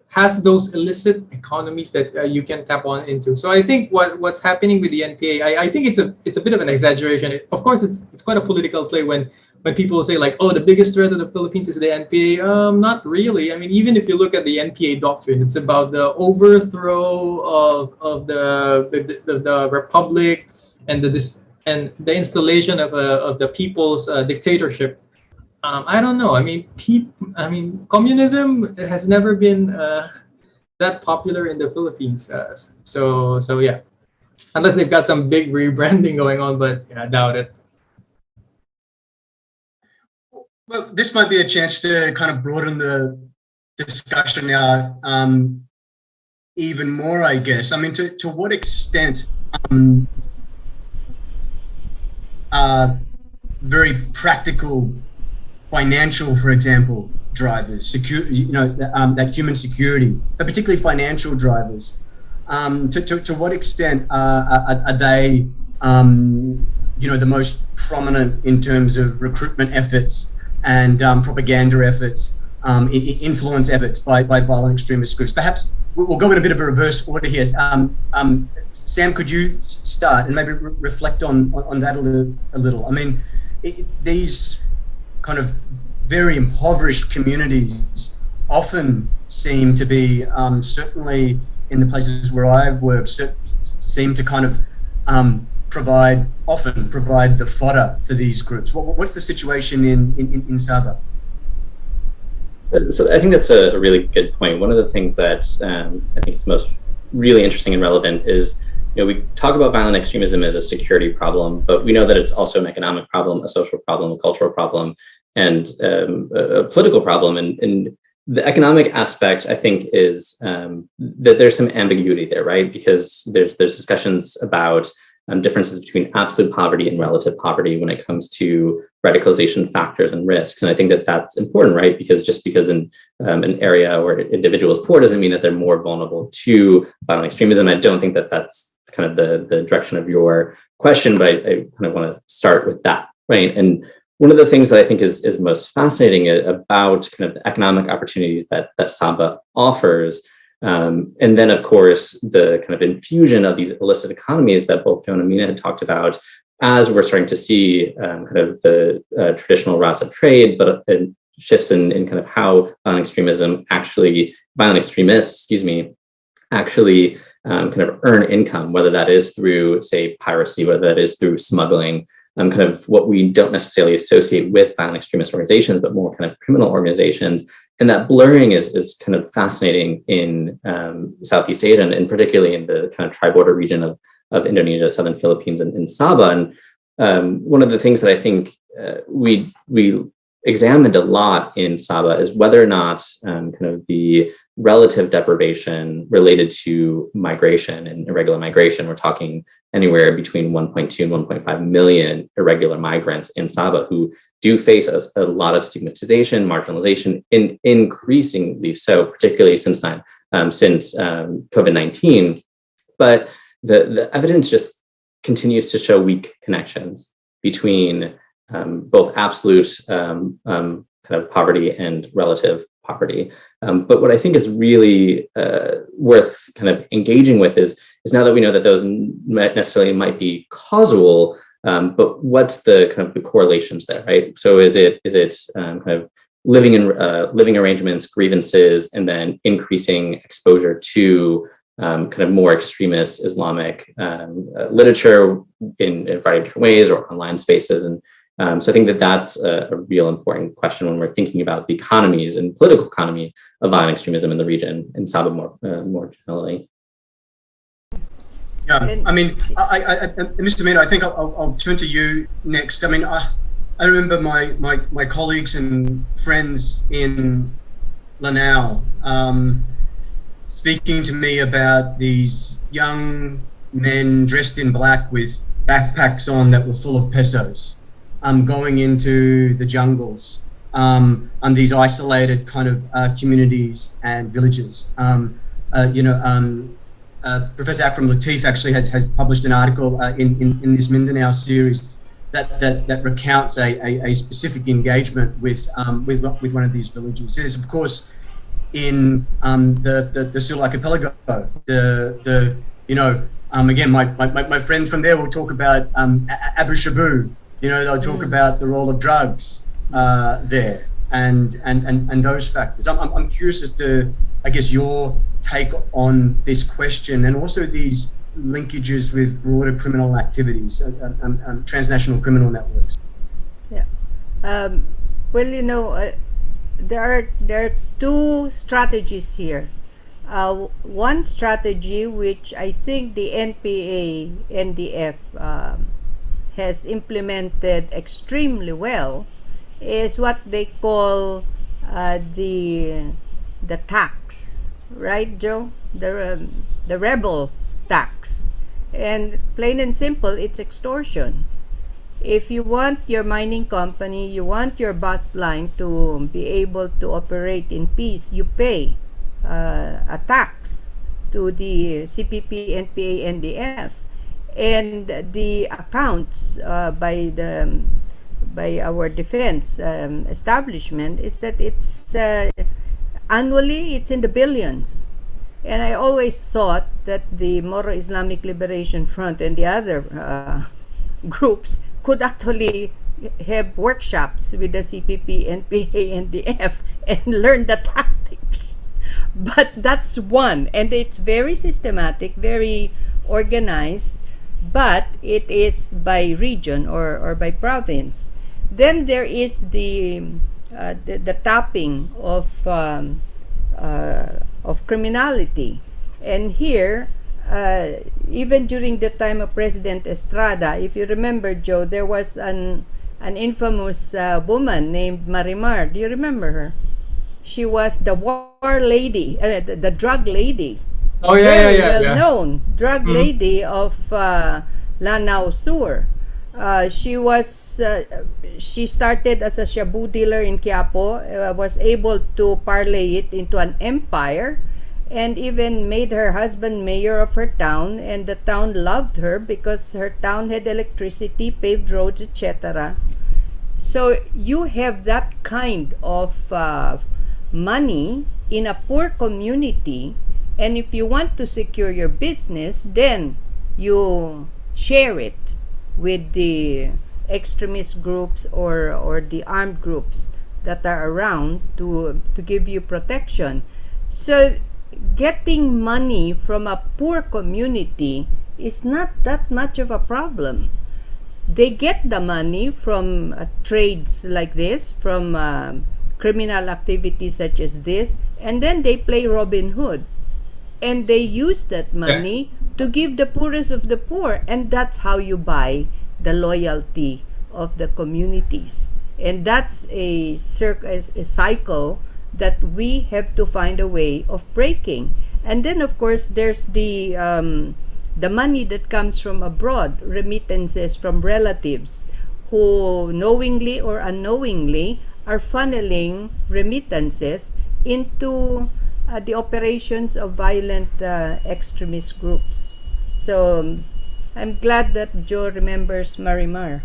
has those illicit economies that you can tap on into. So I think what's happening with the NPA, I think it's a bit of an exaggeration. Of course, it's quite a political play when people say like, oh, the biggest threat of the Philippines is the NPA. Not really. I mean, even if you look at the NPA doctrine, it's about the overthrow of the republic and the installation of the people's dictatorship. I don't know. I mean, communism has never been that popular in the Philippines. So yeah, unless they've got some big rebranding going on, but yeah, I doubt it. Well, this might be a chance to kind of broaden the discussion out even more, I guess. I mean, to what extent very practical financial, for example, drivers, security, that human security, but particularly financial drivers. To what extent are they, the most prominent in terms of recruitment efforts and propaganda efforts, influence efforts by violent extremist groups? Perhaps we'll go in a bit of a reverse order here. Sam, could you start and maybe reflect on that a little? I mean, these kind of very impoverished communities often seem to be, certainly in the places where I've worked, seem to kind of often provide the fodder for these groups. What's the situation in Sabah? So I think that's a really good point. One of the things that I think is most really interesting and relevant is, we talk about violent extremism as a security problem, but we know that it's also an economic problem, a social problem, a cultural problem, and a political problem. And the economic aspect, I think, is that there's some ambiguity there, right? Because there's discussions about differences between absolute poverty and relative poverty when it comes to radicalization factors and risks. And I think that that's important, right? Because just because in an area where an individual is poor doesn't mean that they're more vulnerable to violent extremism. I don't think that that's kind of the direction of your question, but I kind of want to start with that, right? And one of the things that I think is most fascinating about kind of the economic opportunities that Sabah offers, and then of course the kind of infusion of these illicit economies that both Joan and Mina had talked about, as we're starting to see kind of the traditional routes of trade, but shifts in kind of how violent extremists, actually kind of earn income, whether that is through, say, piracy, whether that is through smuggling, kind of what we don't necessarily associate with violent extremist organizations, but more kind of criminal organizations. And that blurring is kind of fascinating in Southeast Asia, and particularly in the kind of tri-border region of Indonesia, Southern Philippines, and Sabah. And one of the things that I think we examined a lot in Sabah is whether or not kind of the relative deprivation related to migration and irregular migration. We're talking anywhere between 1.2 and 1.5 million irregular migrants in Sabah who do face a lot of stigmatization, marginalization, increasingly so, particularly since COVID-19. But the evidence just continues to show weak connections between both absolute kind of poverty and relative poverty. But what I think is really worth kind of engaging with is now that we know that those necessarily might be causal, but what's the kind of the correlations there, right? So is it kind of living arrangements, grievances, and then increasing exposure to kind of more extremist Islamic literature in a variety of different ways, or online spaces? And so I think that that's a real important question when we're thinking about the economies and political economy of violent extremism in the region, in Sabah more generally. Yeah, I mean, Mr. Mina, I think I'll turn to you next. I mean, I remember my colleagues and friends in Lanao speaking to me about these young men dressed in black with backpacks on that were full of pesos, going into the jungles, these isolated kind of communities and villages. Professor Akram Latif actually has published an article in this Mindanao series that recounts a specific engagement with one of these villages. There's of course in the Sul Archipelago, again, my friends from there will talk about Abu Shabu. They'll talk about the role of drugs there and those factors. I'm curious as to, I guess, your take on this question and also these linkages with broader criminal activities, transnational criminal networks. Yeah. There are two strategies here. One strategy which I think the NPA, NDF has implemented extremely well is what they call the tax, right, Joe? The rebel tax. And plain and simple, it's extortion. If you want your mining company, you want your bus line to be able to operate in peace, you pay a tax to the CPP, NPA, NDF, and the accounts by our defense establishment is that it's annually it's in the billions. And I always thought that the Moro Islamic Liberation Front and the other groups could actually have workshops with the CPP, NPA, NDF and learn the tactics. But that's one, and it's very systematic, very organized, but it is by region or by province. Then there is the tapping of criminality, and here even during the time of President Estrada, if you remember, Joe, there was an infamous woman named Marimar. Do you remember her? She was the war lady, the drug lady. Oh Very yeah. well known drug lady of Lanao Sur. She started as a shabu dealer in Quiapo, was able to parlay it into an empire, and even made her husband mayor of her town, and the town loved her because her town had electricity, paved roads, etc. So you have that kind of money in a poor community, and if you want to secure your business, then you share it with the extremist groups or the armed groups that are around to give you protection. So getting money from a poor community is not that much of a problem. They get the money from trades like this, from criminal activities such as this, and then they play Robin Hood. And they use that money to give the poorest of the poor. And that's how you buy the loyalty of the communities. And that's a cycle that we have to find a way of breaking. And then, of course, there's the money that comes from abroad, remittances from relatives who knowingly or unknowingly are funneling remittances into the operations of violent extremist groups. So I'm glad that Joe remembers Marimar.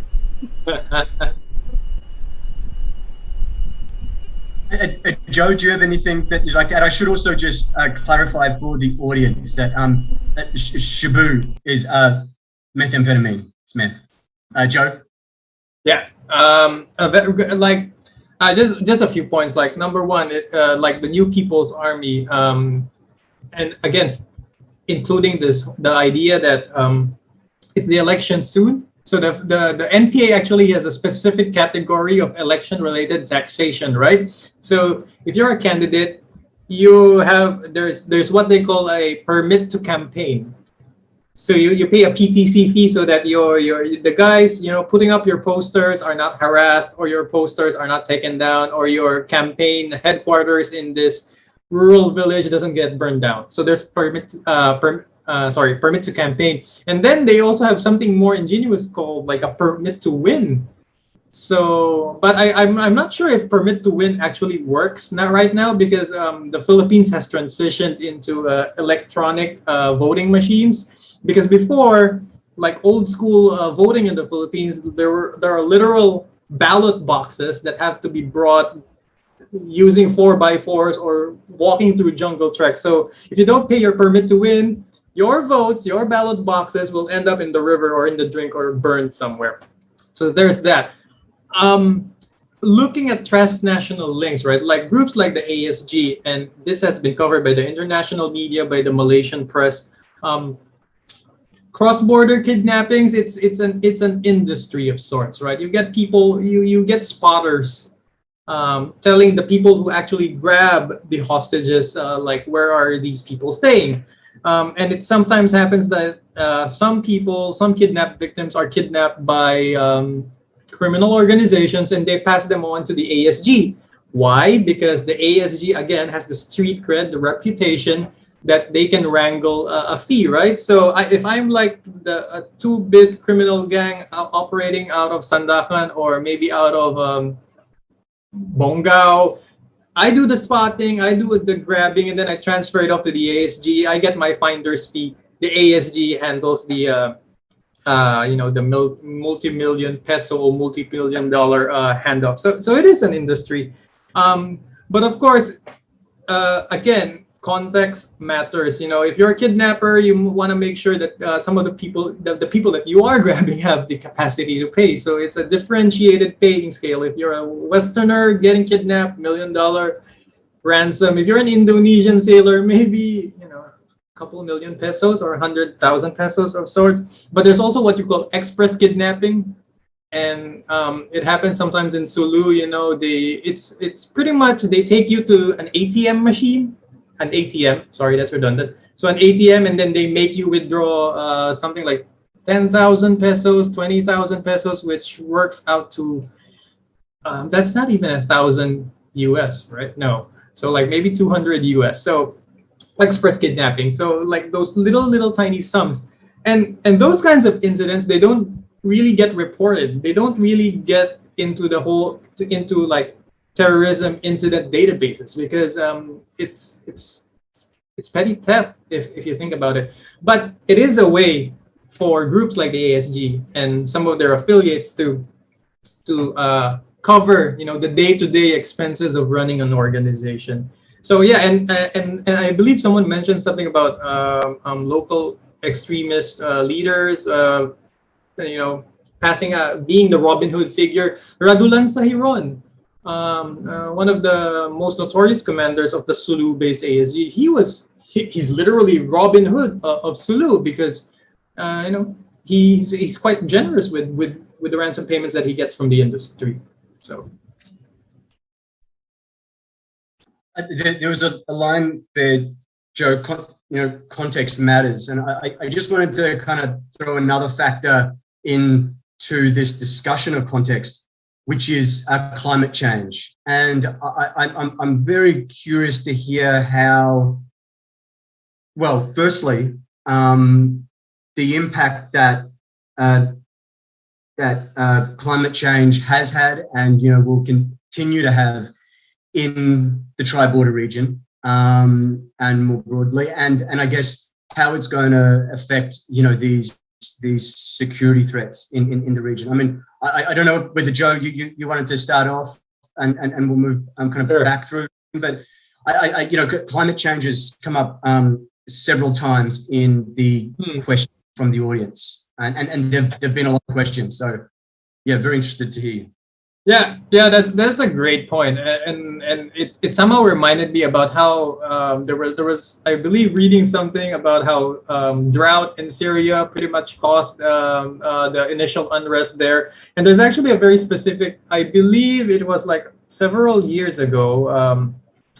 Joe, do you have anything that you'd like to add? I should also just clarify for the audience that shabu is methamphetamine. It's meth. Joe? Yeah. Just a few points. Like number one, like the New People's Army, and again, including the idea that it's the election soon. So the NPA actually has a specific category of election-related taxation, right? So if you're a candidate, there's what they call a permit to campaign. So you pay a PTC fee so that the guys putting up your posters are not harassed, or your posters are not taken down, or your campaign headquarters in this rural village doesn't get burned down. So there's permit to campaign. And then they also have something more ingenious called like a permit to win. So, but I'm not sure if permit to win actually works not right now, because the Philippines has transitioned into electronic voting machines. Because before, like old school voting in the Philippines, there are literal ballot boxes that have to be brought using 4x4s or walking through jungle treks. So if you don't pay your permit to win, your votes, your ballot boxes will end up in the river or in the drink or burned somewhere. So there's that. Looking at transnational links, right? Like groups like the ASG, and this has been covered by the international media, by the Malaysian press. Cross-border kidnappings, it's an industry of sorts, right? You get people, you get spotters telling the people who actually grab the hostages, like, where are these people staying? And it sometimes happens that some kidnapped victims are kidnapped by criminal organizations, and they pass them on to the ASG. Why? Because the ASG, again, has the street cred, the reputation that they can wrangle a fee, right? So if I'm like a two-bit criminal gang operating out of Sandakan or maybe out of Bongao, I do the spotting, I do the grabbing, and then I transfer it off to the ASG. I get my finder's fee. The ASG handles the the multi-million peso or multi-billion dollar handoff. So it is an industry. But of course, again, context matters. If you're a kidnapper, you want to make sure that some of the people that you are grabbing have the capacity to pay. So it's a differentiated paying scale. If you're a Westerner getting kidnapped, $1 million ransom. If you're an Indonesian sailor, maybe a couple million pesos or 100,000 pesos of sorts. But there's also what you call express kidnapping, and it happens sometimes in Sulu. It's pretty much they take you to an ATM machine. An ATM, sorry, that's redundant. So an ATM, and then they make you withdraw something like 10,000 pesos, 20,000 pesos, which works out to, that's not even 1,000 US, right? No. So like maybe 200 US. So express kidnapping. So like those little tiny sums. And those kinds of incidents, they don't really get reported. They don't really get into into like terrorism incident databases, because it's petty theft if you think about it. But it is a way for groups like the ASG and some of their affiliates to cover the day-to-day expenses of running an organization. So yeah, and I believe someone mentioned something about local extremist leaders, being the Robin Hood figure. Radulan Sahiron, one of the most notorious commanders of the Sulu-based ASG, he's literally Robin Hood of Sulu, because he's quite generous with the ransom payments that he gets from the industry. So there was a line there, Joe. Context matters, and I just wanted to kind of throw another factor into this discussion of context, which is climate change. And I'm very curious to hear how, well, firstly, the impact that climate change has had and will continue to have in the tri-border region, and more broadly, and I guess how it's going to affect these security threats in the region. I mean, I don't know whether, Joe, you wanted to start off and we'll move kind of back through, but I climate change has come up several times in the questions from the audience, and there've been a lot of questions. So yeah, very interested to hear you. Yeah, that's a great point, and it somehow reminded me about how there was, I believe, reading something about how drought in Syria pretty much caused the initial unrest there. And there's actually a very specific, I believe it was like several years ago,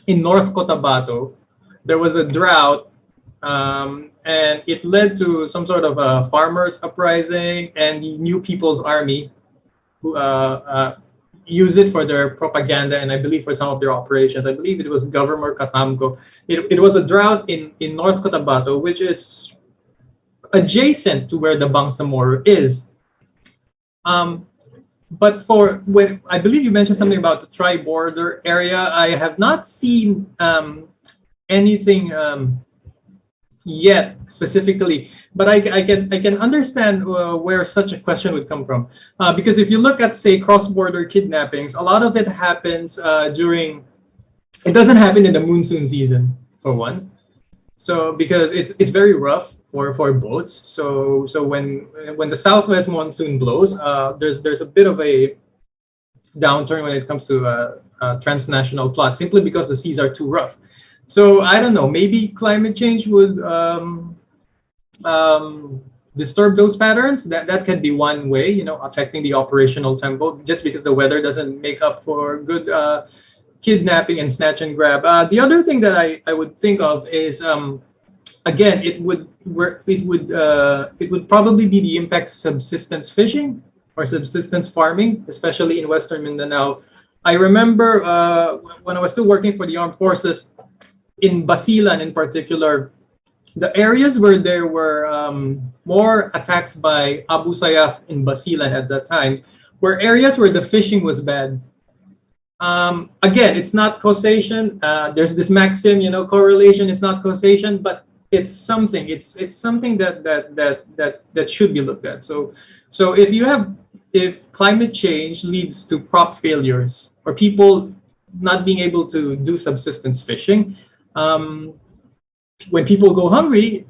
in North Cotabato, there was a drought, and it led to some sort of a farmers' uprising, and the New People's Army, who use it for their propaganda and I believe for some of their operations. I believe it was Governor Katamko. It was a drought in North Cotabato, which is adjacent to where the Bangsamoro is. But when I believe you mentioned something about the tri-border area, I have not seen anything yet specifically, but I can understand where such a question would come from, because if you look at, say, cross-border kidnappings, a lot of it happens it doesn't happen in the monsoon season, for one. So because it's very rough for boats. So when the southwest monsoon blows, there's a bit of a downturn when it comes to transnational plots, simply because the seas are too rough. So I don't know, maybe climate change would disturb those patterns. That can be one way, affecting the operational tempo, just because the weather doesn't make up for good kidnapping and snatch and grab. The other thing that I would think of is, again, it would probably be the impact of subsistence fishing or subsistence farming, especially in Western Mindanao. I remember when I was still working for the armed forces, in Basilan in particular, the areas where there were more attacks by Abu Sayyaf in Basilan at that time were areas where the fishing was bad. Again, it's not causation. There's this maxim, correlation is not causation, but it's something. It's something that should be looked at. So if climate change leads to crop failures or people not being able to do subsistence fishing, when people go hungry,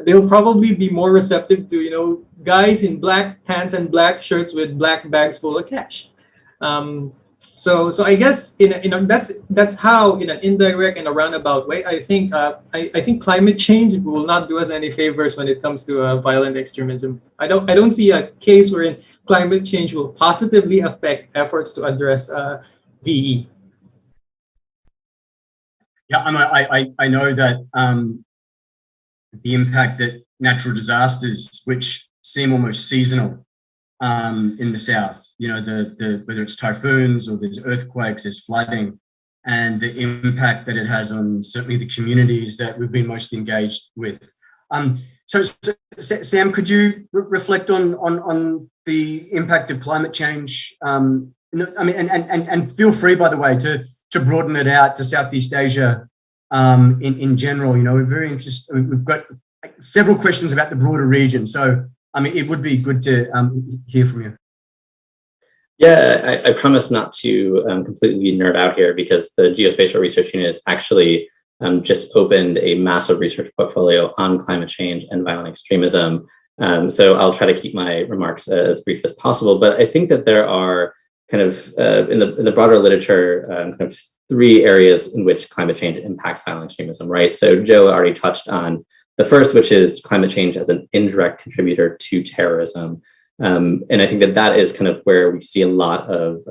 they'll probably be more receptive to guys in black pants and black shirts with black bags full of cash. So I guess that's how, in an indirect and a roundabout way, I think climate change will not do us any favors when it comes to violent extremism. I don't see a case wherein climate change will positively affect efforts to address VE. Yeah, I know that the impact that natural disasters, which seem almost seasonal in the south, whether it's typhoons or there's earthquakes, there's flooding, and the impact that it has on certainly the communities that we've been most engaged with. So Sam, could you reflect on the impact of climate change? And feel free, by the way, to broaden it out to Southeast Asia in general. We're very interested. We've got several questions about the broader region. So, it would be good to hear from you. Yeah, I promise not to completely nerd out here, because the Geospatial Research Unit has actually just opened a massive research portfolio on climate change and violent extremism. So I'll try to keep my remarks as brief as possible. But I think that there are kind of in the broader literature, kind of three areas in which climate change impacts violent extremism, right? So Joe already touched on the first, which is climate change as an indirect contributor to terrorism. And I think that is kind of where we see a lot of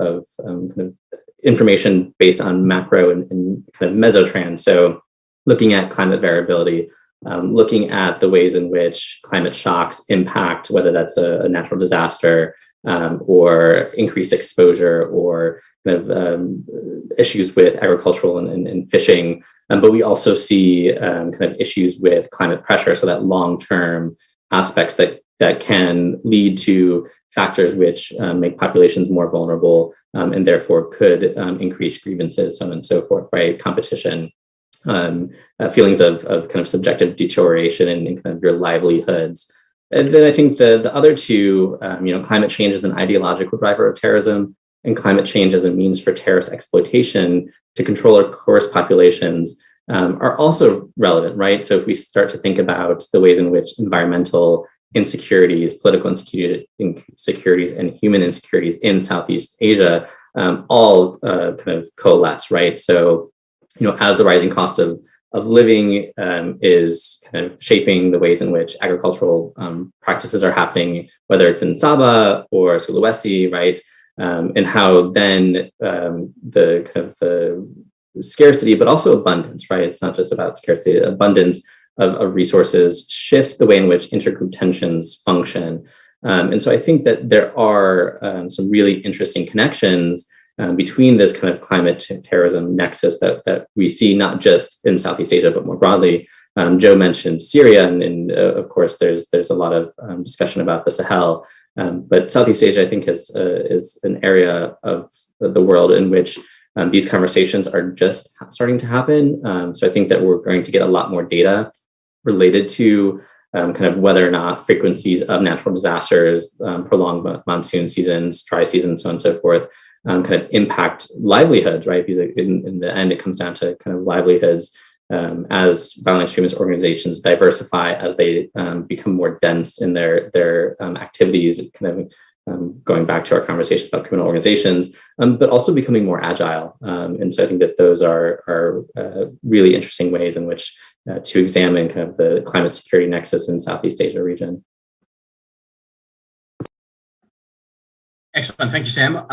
kind of information based on macro and kind of mesotrends. So looking at climate variability, looking at the ways in which climate shocks impact, whether that's a natural disaster, or increased exposure, or kind of issues with agricultural and fishing. But we also see kind of issues with climate pressure, so that long-term aspects that can lead to factors which make populations more vulnerable, and therefore could increase grievances, so on and so forth, right? Competition, feelings of kind of subjective deterioration in kind of your livelihoods. And then I think the other two, climate change is an ideological driver of terrorism, and climate change as a means for terrorist exploitation to control or coerce populations are also relevant, right? So if we start to think about the ways in which environmental insecurities, political insecurities, and human insecurities in Southeast Asia all kind of coalesce, right? So, as the rising cost of living is kind of shaping the ways in which agricultural practices are happening, whether it's in Sabah or Sulawesi, right? And how then the kind of the scarcity, but also abundance, right? It's not just about scarcity, abundance of resources shift the way in which intergroup tensions function. And so I think that there are some really interesting connections between this kind of climate terrorism nexus that we see not just in Southeast Asia, but more broadly, Joe mentioned Syria, and of course, there's a lot of discussion about the Sahel. But Southeast Asia, I think, is an area of the world in which these conversations are just starting to happen. So I think that we're going to get a lot more data related to kind of whether or not frequencies of natural disasters, prolonged monsoon seasons, dry seasons, so on and so forth, kind of impact livelihoods, right? Because in the end, it comes down to kind of livelihoods as violent extremist organizations diversify, as they become more dense in their activities, kind of going back to our conversation about criminal organizations, but also becoming more agile. And so I think that those are really interesting ways in which to examine kind of the climate security nexus in Southeast Asia region. Excellent, thank you, Sam.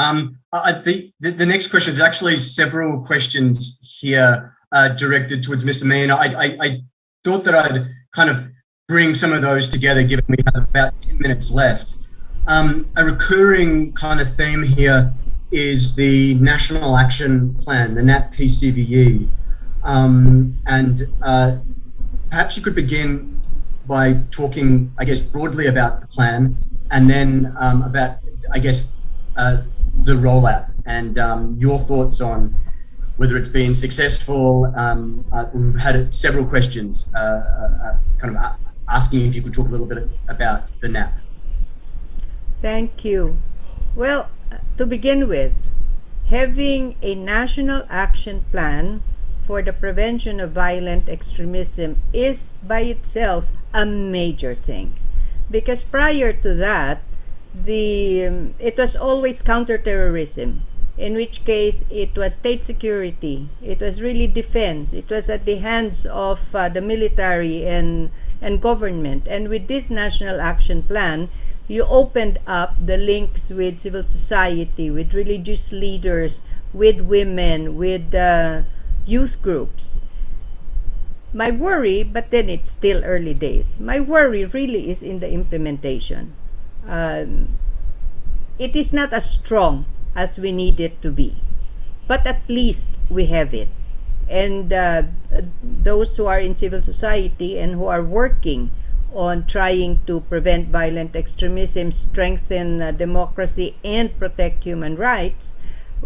The next question is actually several questions here directed towards Ms. Amin. I thought that I'd kind of bring some of those together, given we have about 10 minutes left. A recurring kind of theme here is the National Action Plan, the NAP-PCVE. Perhaps you could begin by talking, I guess, broadly about the plan, and then about, I guess, the rollout and your thoughts on whether it's been successful. We've had several questions kind of asking if you could talk a little bit about the NAP. Thank you. Well, to begin with, having a national action plan for the prevention of violent extremism is by itself a major thing, because prior to that, it was always counterterrorism, in which case it was state security, it was really defense, it was at the hands of the military and government. And with this national action plan, you opened up the links with civil society, with religious leaders, with women, with youth groups. My worry, but then it's still early days, my worry really is in the implementation. It is not as strong as we need it to be, but at least we have it. And those who are in civil society and who are working on trying to prevent violent extremism, strengthen democracy, and protect human rights,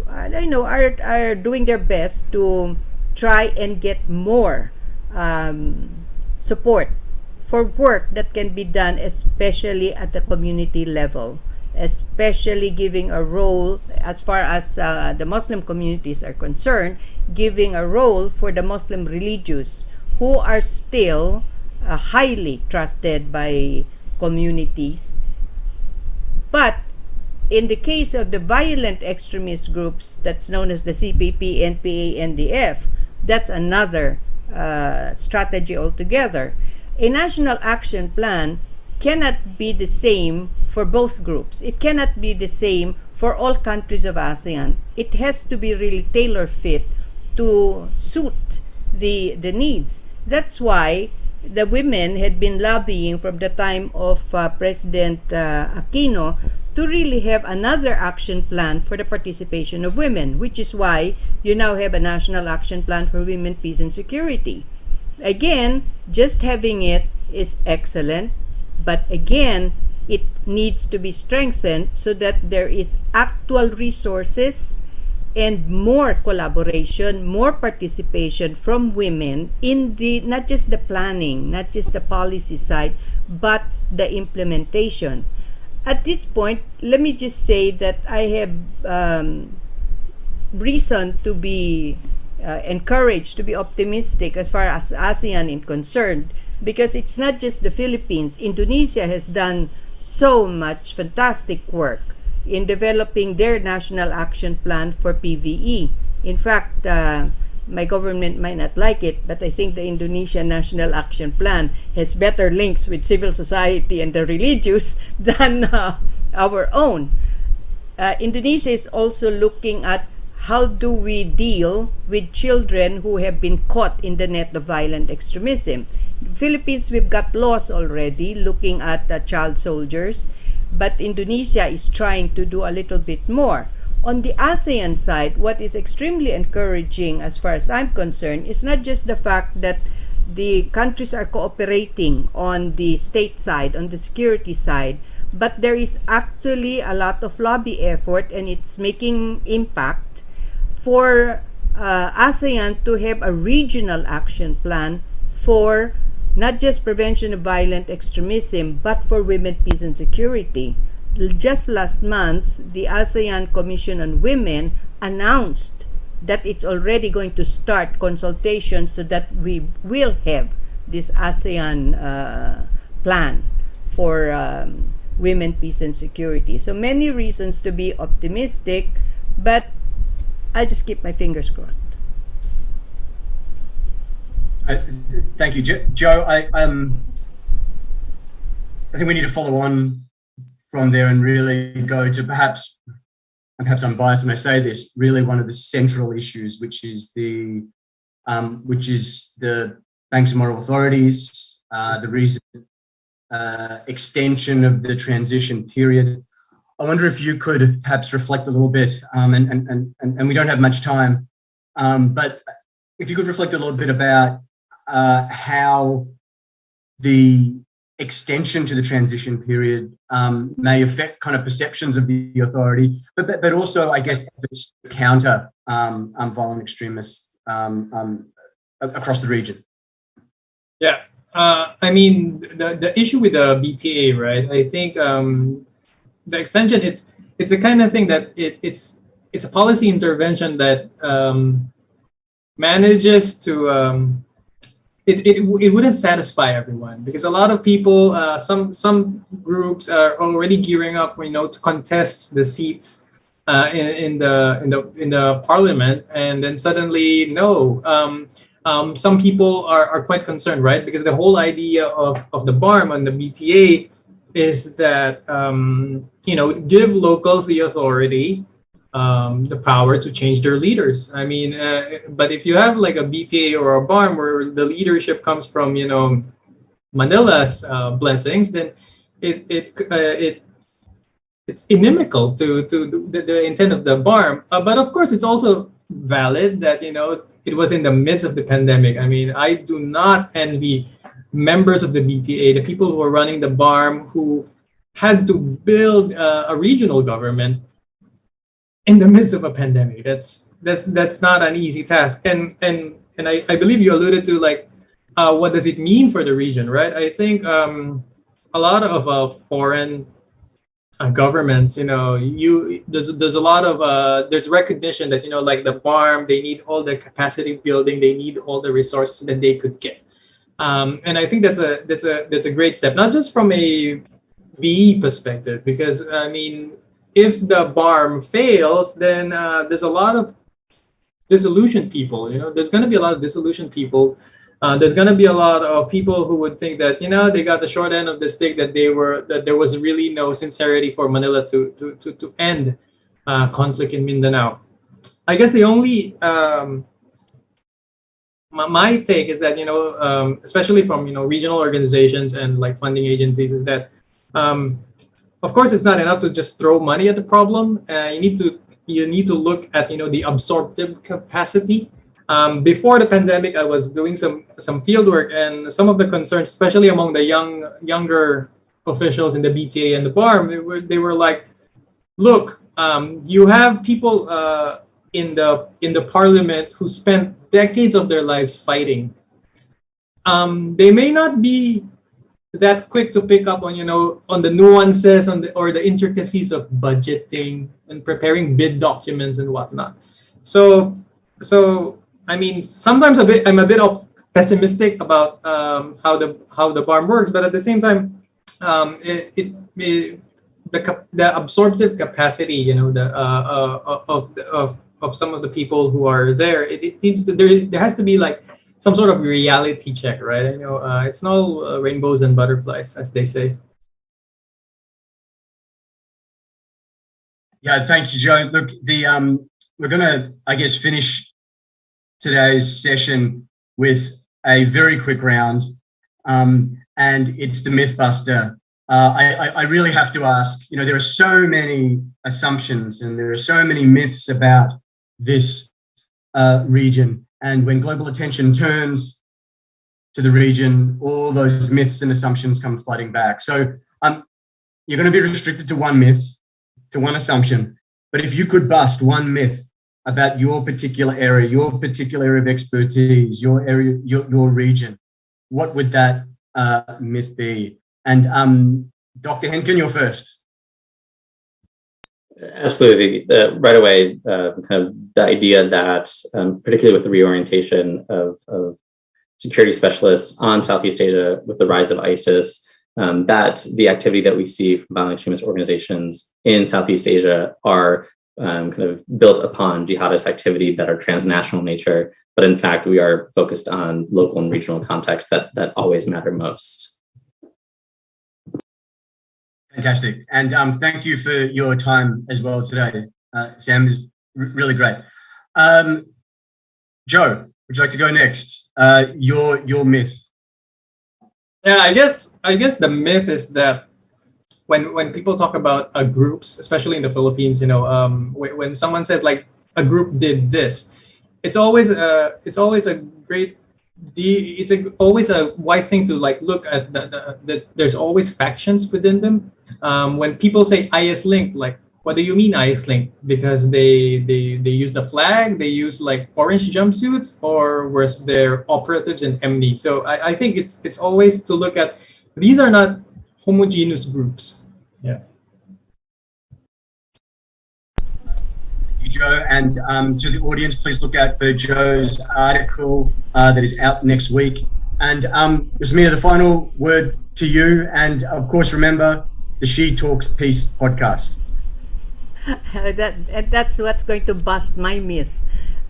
I know are doing their best to try and get more support for work that can be done, especially at the community level, especially giving a role, as far as the Muslim communities are concerned, giving a role for the Muslim religious who are still highly trusted by communities. But in the case of the violent extremist groups that's known as the CPP, NPA, NDF, that's another strategy altogether. A national action plan cannot be the same for both groups. It cannot be the same for all countries of ASEAN. It has to be really tailor-fit to suit the needs. That's why the women had been lobbying from the time of President Aquino to really have another action plan for the participation of women, which is why you now have a national action plan for women, peace, and security. Again, just having it is excellent, but again, it needs to be strengthened so that there is actual resources and more collaboration, more participation from women in the, not just the planning, not just the policy side, but the implementation. At this point, let me just say that I have reason to be encouraged, to be optimistic as far as ASEAN is concerned, because it's not just the Philippines. Indonesia has done so much fantastic work in developing their national action plan for PVE. In fact, my government might not like it, but I think the Indonesian National Action Plan has better links with civil society and the religious than our own. Indonesia is also looking at how do we deal with children who have been caught in the net of violent extremism. Philippines, we've got laws already looking at child soldiers, but Indonesia is trying to do a little bit more. On the ASEAN side, what is extremely encouraging as far as I'm concerned is not just the fact that the countries are cooperating on the state side, on the security side, but there is actually a lot of lobby effort, and it's making impact for ASEAN to have a regional action plan for not just prevention of violent extremism, but for women, peace, and security. Just last month, the ASEAN Commission on Women announced that it's already going to start consultations so that we will have this ASEAN plan for women, peace, and security. So many reasons to be optimistic, but I'll just keep my fingers crossed. Thank you, Joe. I think we need to follow on from there and really go to perhaps I'm biased when I say this, really one of the central issues, which is the banks and moral authorities, the recent extension of the transition period. I wonder if you could perhaps reflect a little bit, and we don't have much time, but if you could reflect a little bit about how the extension to the transition period may affect kind of perceptions of the authority, but also, I guess, efforts to counter violent extremists across the region. Yeah, I mean, the issue with the BTA, right? I think the extension, it's a kind of thing that it's a policy intervention that manages to it wouldn't satisfy everyone, because a lot of people, some groups are already gearing up, to contest the seats in the parliament, and then suddenly some people are quite concerned, right? Because the whole idea of the BARM and the BTA is that give locals the authority, the power to change their leaders. I mean, but if you have like a BTA or a BARM where the leadership comes from Manila's blessings, then it's inimical to the intent of the BARM. But of course, it's also valid that it was in the midst of the pandemic. I mean, I do not envy members of the BTA, the people who are running the BARM, who had to build a regional government in the midst of a pandemic. That's not an easy task. And I believe you alluded to what does it mean for the region, right? I think a lot of foreign governments, there's a lot of there's recognition that like the BARM, they need all the capacity building, they need all the resources that they could get, and I think that's a great step, not just from a VE perspective, because I mean, if the BARM fails, then there's a lot of disillusioned people. There's going to be a lot of disillusioned people. There's going to be a lot of people who would think that they got the short end of the stick, that there was really no sincerity for Manila to end conflict in Mindanao. I guess the only my take is that especially from regional organizations and like funding agencies, is that of course it's not enough to just throw money at the problem. You need to look at the absorptive capacity. Before the pandemic, I was doing some field work, and some of the concerns, especially among the younger officials in the BTA and the BARM, they were like, look, you have people in the parliament who spent decades of their lives fighting. They may not be that quick to pick up on on the nuances or the intricacies of budgeting and preparing bid documents and whatnot. So I mean, sometimes I'm a bit pessimistic about how the BARM works, but at the same time, the absorptive capacity, of some of the people who are there, it needs to, there has to be like some sort of reality check, right? It's not all rainbows and butterflies, as they say. Yeah, thank you, Joe. Look, we're gonna, I guess, finish today's session with a very quick round, and it's the Mythbuster. I really have to ask, there are so many assumptions and there are so many myths about this region, and when global attention turns to the region, all those myths and assumptions come flooding back. So you're going to be restricted to one myth, to one assumption. But if you could bust one myth about your particular area of expertise, your area, your region, what would that myth be? And Dr. Henkin, you're first. Absolutely. Right away, kind of the idea that, particularly with the reorientation of security specialists on Southeast Asia with the rise of ISIS, that the activity that we see from violent extremist organizations in Southeast Asia are kind of built upon jihadist activity that are transnational in nature, but in fact, we are focused on local and regional contexts that always matter most. Fantastic. And thank you for your time as well today. Sam, is really great. Joe, would you like to go next? Your myth. Yeah, I guess the myth is that when people talk about groups, especially in the Philippines, when someone said like a group did this, it's always a great. It's always a wise thing to like look at the there's always factions within them. When people say IS linked, like what do you mean IS linked? Because they use the flag, they use like orange jumpsuits, or was there operatives in MD? So I think it's always to look at these are not homogeneous groups. Yeah. Joe, and to the audience, please look out for Joe's article that is out next week. And Yasmina, the final word to you, and of course, remember the She Talks Peace podcast. That's what's going to bust my myth.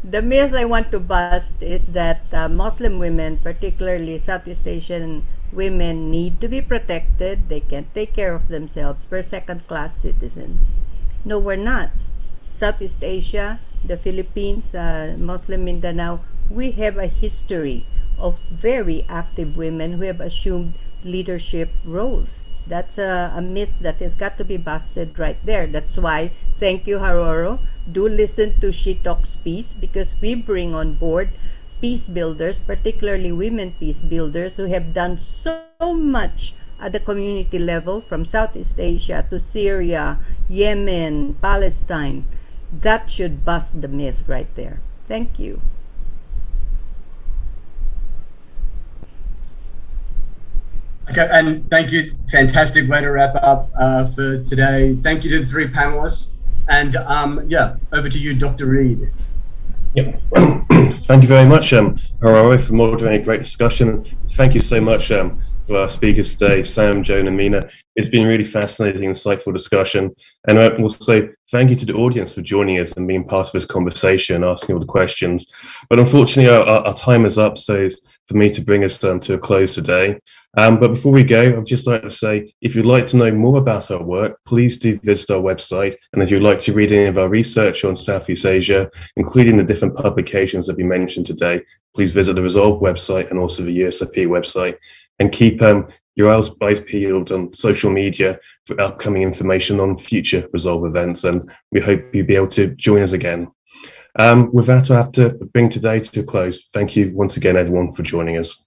The myth I want to bust is that Muslim women, particularly Southeast Asian women, need to be protected. They can't take care of themselves. We're second-class citizens. No, we're not. Southeast Asia, the Philippines, Muslim Mindanao, we have a history of very active women who have assumed leadership roles. That's a myth that has got to be busted right there. That's why, thank you, Haroro. Do listen to She Talks Peace, because we bring on board peace builders, particularly women peace builders, who have done so much at the community level, from Southeast Asia to Syria, Yemen, Palestine. That should bust the myth right there. Thank you. Okay, and thank you. Fantastic way to wrap up for today. Thank you to the three panelists. And yeah, over to you, Dr. Reed. Yep. Thank you very much, Haroro, for moderating a great discussion. Thank you so much to our speakers today, Sam, Joan, and Mina. It's been a really fascinating, insightful discussion. And I will say thank you to the audience for joining us and being part of this conversation, asking all the questions. But unfortunately, our time is up, so it's for me to bring us to a close today. But before we go, I'd just like to say, if you'd like to know more about our work, please do visit our website. And if you'd like to read any of our research on Southeast Asia, including the different publications that we mentioned today, please visit the Resolve website and also the USIP website. And keep your eyes peeled on social media for upcoming information on future Resolve events. And we hope you'll be able to join us again. With that, I have to bring today to a close. Thank you once again, everyone, for joining us.